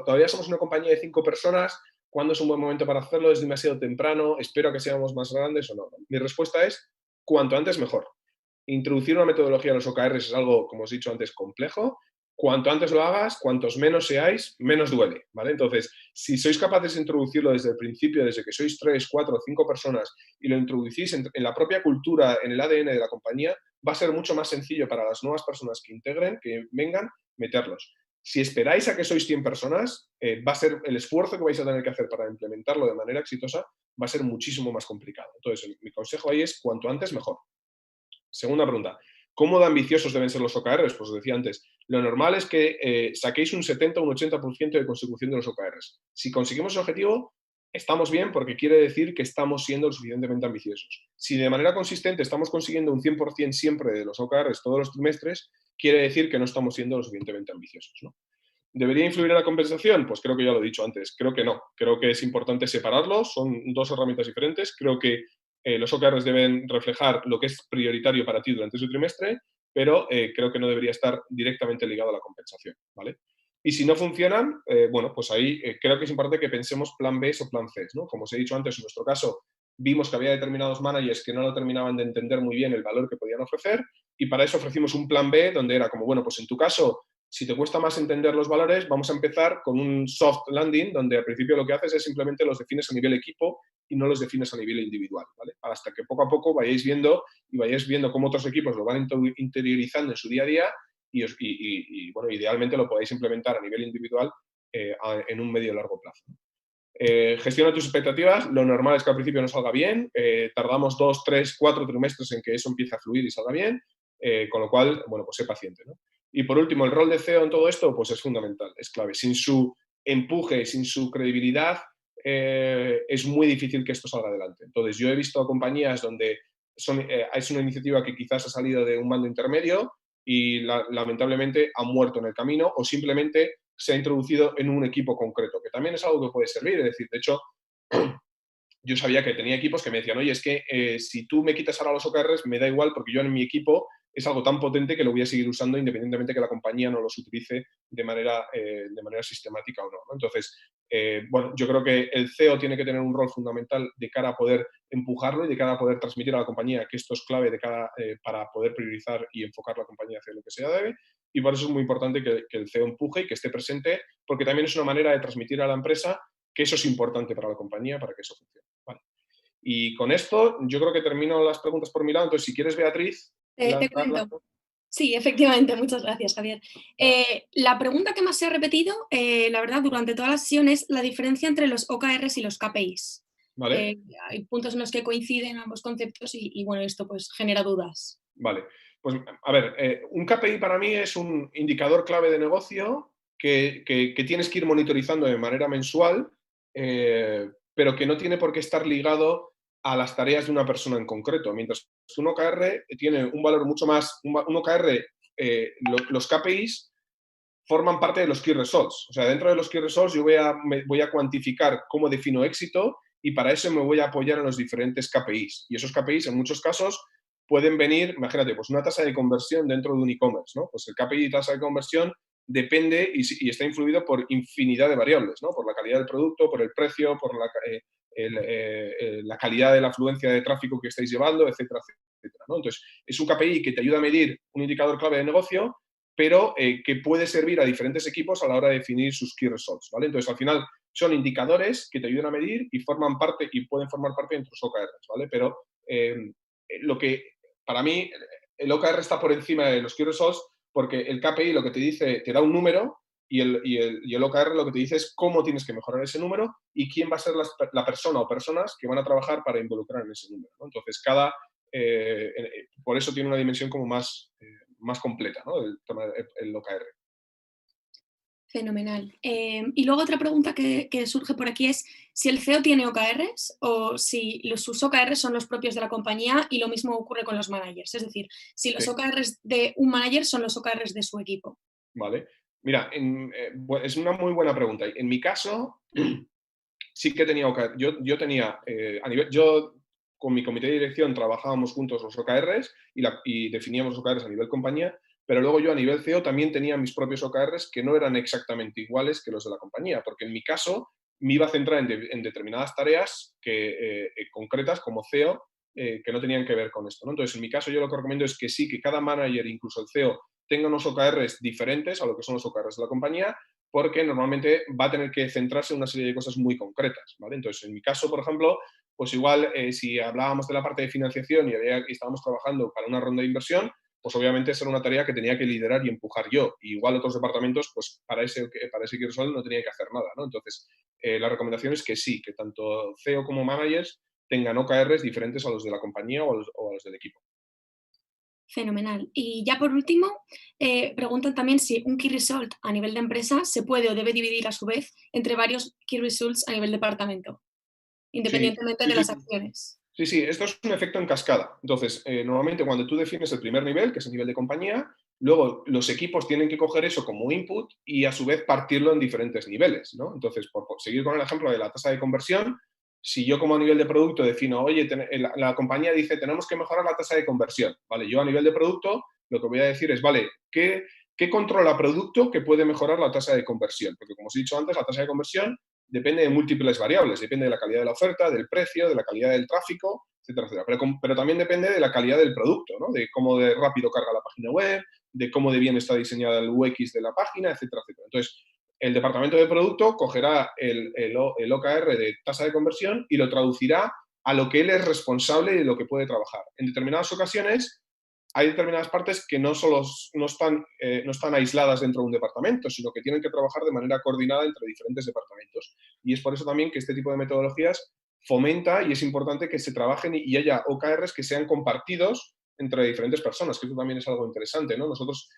Todavía somos una compañía de 5 personas, ¿cuándo es un buen momento para hacerlo? ¿Es demasiado temprano? ¿Espero a que seamos más grandes o no? Mi respuesta es, cuanto antes mejor. Introducir una metodología en los OKRs es algo, como os he dicho antes, complejo. Cuanto antes lo hagas, cuantos menos seáis, menos duele, ¿vale? Entonces, si sois capaces de introducirlo desde el principio, desde que sois 3, 4, 5 personas y lo introducís en la propia cultura, en el ADN de la compañía, va a ser mucho más sencillo para las nuevas personas que integren, que vengan, meterlos. Si esperáis a que sois 100 personas, va a ser el esfuerzo que vais a tener que hacer para implementarlo de manera exitosa, va a ser muchísimo más complicado. Entonces, mi consejo ahí es cuanto antes mejor. Segunda pregunta, ¿cómo de ambiciosos deben ser los OKRs? Pues os decía antes, lo normal es que saquéis un 70 o un 80% de consecución de los OKRs. Si conseguimos ese objetivo, estamos bien porque quiere decir que estamos siendo lo suficientemente ambiciosos. Si de manera consistente estamos consiguiendo un 100% siempre de los OKRs todos los trimestres, quiere decir que no estamos siendo lo suficientemente ambiciosos, ¿no? ¿Debería influir en la compensación? Pues creo que ya lo he dicho antes. Creo que no. Creo que es importante separarlos. Son dos herramientas diferentes. Creo que los OKRs deben reflejar lo que es prioritario para ti durante ese trimestre, pero creo que no debería estar directamente ligado a la compensación, ¿vale? Y si no funcionan, bueno, pues ahí creo que es importante que pensemos plan B o plan C, ¿no? Como os he dicho antes, en nuestro caso vimos que había determinados managers que no lo terminaban de entender muy bien el valor que podían ofrecer y para eso ofrecimos un plan B donde era como, bueno, pues en tu caso si te cuesta más entender los valores, vamos a empezar con un soft landing, donde al principio lo que haces es simplemente los defines a nivel equipo y no los defines a nivel individual, ¿vale? Hasta que poco a poco vayáis viendo cómo otros equipos lo van interiorizando en su día a día bueno, idealmente lo podáis implementar a nivel individual en un medio y largo plazo. Gestiona tus expectativas. Lo normal es que al principio no salga bien. Tardamos 2, 3, 4 trimestres en que eso empiece a fluir y salga bien. Con lo cual, bueno, pues sé paciente, ¿no? Y por último, el rol de CEO en todo esto, pues es fundamental, es clave. Sin su empuje, sin su credibilidad, es muy difícil que esto salga adelante. Entonces, yo he visto compañías donde es una iniciativa que quizás ha salido de un mando intermedio y lamentablemente ha muerto en el camino o simplemente se ha introducido en un equipo concreto, que también es algo que puede servir. Es decir, de hecho, yo sabía que tenía equipos que me decían, oye, es que si tú me quitas ahora los OKRs, me da igual porque yo en mi equipo es algo tan potente que lo voy a seguir usando independientemente que la compañía no los utilice de manera sistemática o no, ¿no? Entonces, bueno, yo creo que el CEO tiene que tener un rol fundamental de cara a poder empujarlo y de cara a poder transmitir a la compañía que esto es clave para poder priorizar y enfocar la compañía hacia lo que sea debe. Y por eso es muy importante que el CEO empuje y que esté presente, porque también es una manera de transmitir a la empresa que eso es importante para la compañía, para que eso funcione. Vale. Y con esto yo creo que termino las preguntas por mi lado. Entonces, si quieres, Beatriz, Te cuento. Sí, efectivamente, muchas gracias, Javier. La pregunta que más se ha repetido, la verdad, durante toda la sesión es la diferencia entre los OKRs y los KPIs. ¿Vale? Hay puntos en los que coinciden ambos conceptos y bueno, esto pues genera dudas. Vale. Pues a ver, un KPI para mí es un indicador clave de negocio que tienes que ir monitorizando de manera mensual, pero que no tiene por qué estar ligado a las tareas de una persona en concreto. Mientras que un OKR tiene un valor mucho más, un OKR, los KPIs forman parte de los Key Results. O sea, dentro de los Key Results yo voy a cuantificar cómo defino éxito y para eso me voy a apoyar en los diferentes KPIs. Y esos KPIs en muchos casos pueden venir, imagínate, pues una tasa de conversión dentro de un e-commerce, ¿no? Pues el KPI tasa de conversión depende y está influido por infinidad de variables, ¿no? Por la calidad del producto, por el precio, por la calidad de la afluencia de tráfico que estáis llevando, etcétera, etcétera, ¿no? Entonces, es un KPI que te ayuda a medir un indicador clave de negocio, pero que puede servir a diferentes equipos a la hora de definir sus key results, ¿vale? Entonces, al final, son indicadores que te ayudan a medir y forman parte y pueden formar parte de tus OKRs, ¿vale? Pero lo que, para mí, el OKR está por encima de los key results porque el KPI lo que te dice, te da un número y el OKR lo que te dice es cómo tienes que mejorar ese número y quién va a ser la persona o personas que van a trabajar para involucrar en ese número, ¿no? Entonces, por eso tiene una dimensión como más completa, ¿no? El OKR. Fenomenal. Y luego otra pregunta que surge por aquí es si el CEO tiene OKRs o si sus OKRs son los propios de la compañía y lo mismo ocurre con los managers. Es decir, si los Sí. OKRs de un manager son los OKRs de su equipo. Vale. Mira, es una muy buena pregunta. En mi caso, sí que tenía OKR. Yo tenía, yo con mi comité de dirección trabajábamos juntos los OKRs y definíamos los OKRs a nivel compañía, pero luego yo a nivel CEO también tenía mis propios OKRs que no eran exactamente iguales que los de la compañía, porque en mi caso me iba a centrar en determinadas tareas concretas como CEO que no tenían que ver con esto, ¿no? Entonces, en mi caso yo lo que recomiendo es que sí, que cada manager, incluso el CEO, tenga unos OKRs diferentes a lo que son los OKRs de la compañía, porque normalmente va a tener que centrarse en una serie de cosas muy concretas, ¿vale? Entonces, en mi caso, por ejemplo, pues igual si hablábamos de la parte de financiación y estábamos trabajando para una ronda de inversión, pues obviamente esa era una tarea que tenía que liderar y empujar yo. Y igual otros departamentos, pues para ese Key no tenía que hacer nada, ¿no? Entonces, la recomendación es que sí, que tanto CEO como managers tengan OKRs diferentes a los de la compañía o a los del equipo. Fenomenal. Y ya por último, preguntan también si un key result a nivel de empresa se puede o debe dividir a su vez entre varios key results a nivel departamento, Sí, independientemente sí, de las sí. acciones. Sí, sí, esto es un efecto en cascada. Entonces, normalmente cuando tú defines el primer nivel, que es el nivel de compañía, luego los equipos tienen que coger eso como input y a su vez partirlo en diferentes niveles, ¿no? Entonces, por seguir con el ejemplo de la tasa de conversión, si yo como a nivel de producto defino, oye, la compañía dice, tenemos que mejorar la tasa de conversión, ¿vale? Yo a nivel de producto lo que voy a decir es, vale, ¿qué controla producto que puede mejorar la tasa de conversión? Porque como os he dicho antes, la tasa de conversión depende de múltiples variables, depende de la calidad de la oferta, del precio, de la calidad del tráfico, etcétera, etcétera. Pero también depende de la calidad del producto, ¿no? De cómo de rápido carga la página web, de cómo de bien está diseñada el UX de la página, etcétera, etcétera. Entonces, el departamento de producto cogerá el OKR de tasa de conversión y lo traducirá a lo que él es responsable y de lo que puede trabajar. En determinadas ocasiones, hay determinadas partes que no están aisladas dentro de un departamento, sino que tienen que trabajar de manera coordinada entre diferentes departamentos. Y es por eso también que este tipo de metodologías fomenta y es importante que se trabajen y haya OKRs que sean compartidos entre diferentes personas, que eso también es algo interesante, ¿no? Nosotros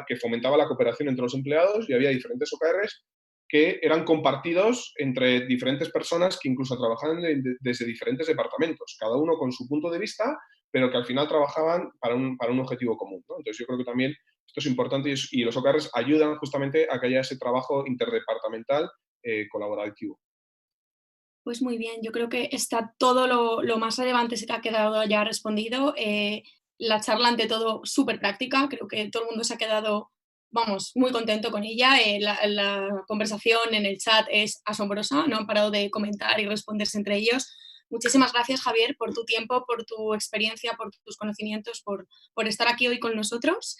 que fomentaba la cooperación entre los empleados y había diferentes OKRs que eran compartidos entre diferentes personas que incluso trabajaban desde diferentes departamentos, cada uno con su punto de vista, pero que al final trabajaban para un objetivo común, ¿no? Entonces yo creo que también esto es importante y los OKRs ayudan justamente a que haya ese trabajo interdepartamental colaborativo. Pues muy bien, yo creo que está todo lo más relevante se te ha quedado ya respondido. La charla, ante todo, súper práctica. Creo que todo el mundo se ha quedado, vamos, muy contento con ella. La conversación en el chat es asombrosa, no han parado de comentar y responderse entre ellos. Muchísimas gracias, Javier, por tu tiempo, por tu experiencia, por tus conocimientos, por estar aquí hoy con nosotros.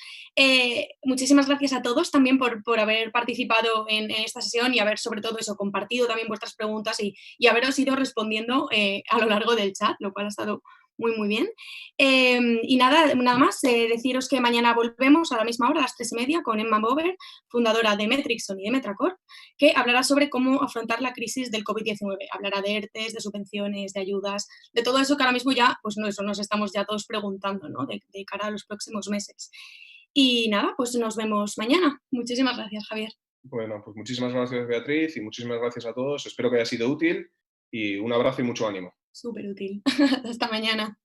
Muchísimas gracias a todos también por haber participado en esta sesión y haber, sobre todo eso, compartido también vuestras preguntas y haberos ido respondiendo a lo largo del chat, lo cual ha estado muy, muy bien. Y nada más, deciros que mañana volvemos a la misma hora, a las 3:30, con Emma Bover, fundadora de Metrixon y de Metracore, que hablará sobre cómo afrontar la crisis del COVID-19. Hablará de ERTES, de subvenciones, de ayudas, de todo eso que ahora mismo ya, pues no, eso nos estamos ya todos preguntando, ¿no? De cara a los próximos meses. Y nada, pues nos vemos mañana. Muchísimas gracias, Javier. Bueno, pues muchísimas gracias, Beatriz, y muchísimas gracias a todos. Espero que haya sido útil y un abrazo y mucho ánimo. Súper útil. Hasta mañana.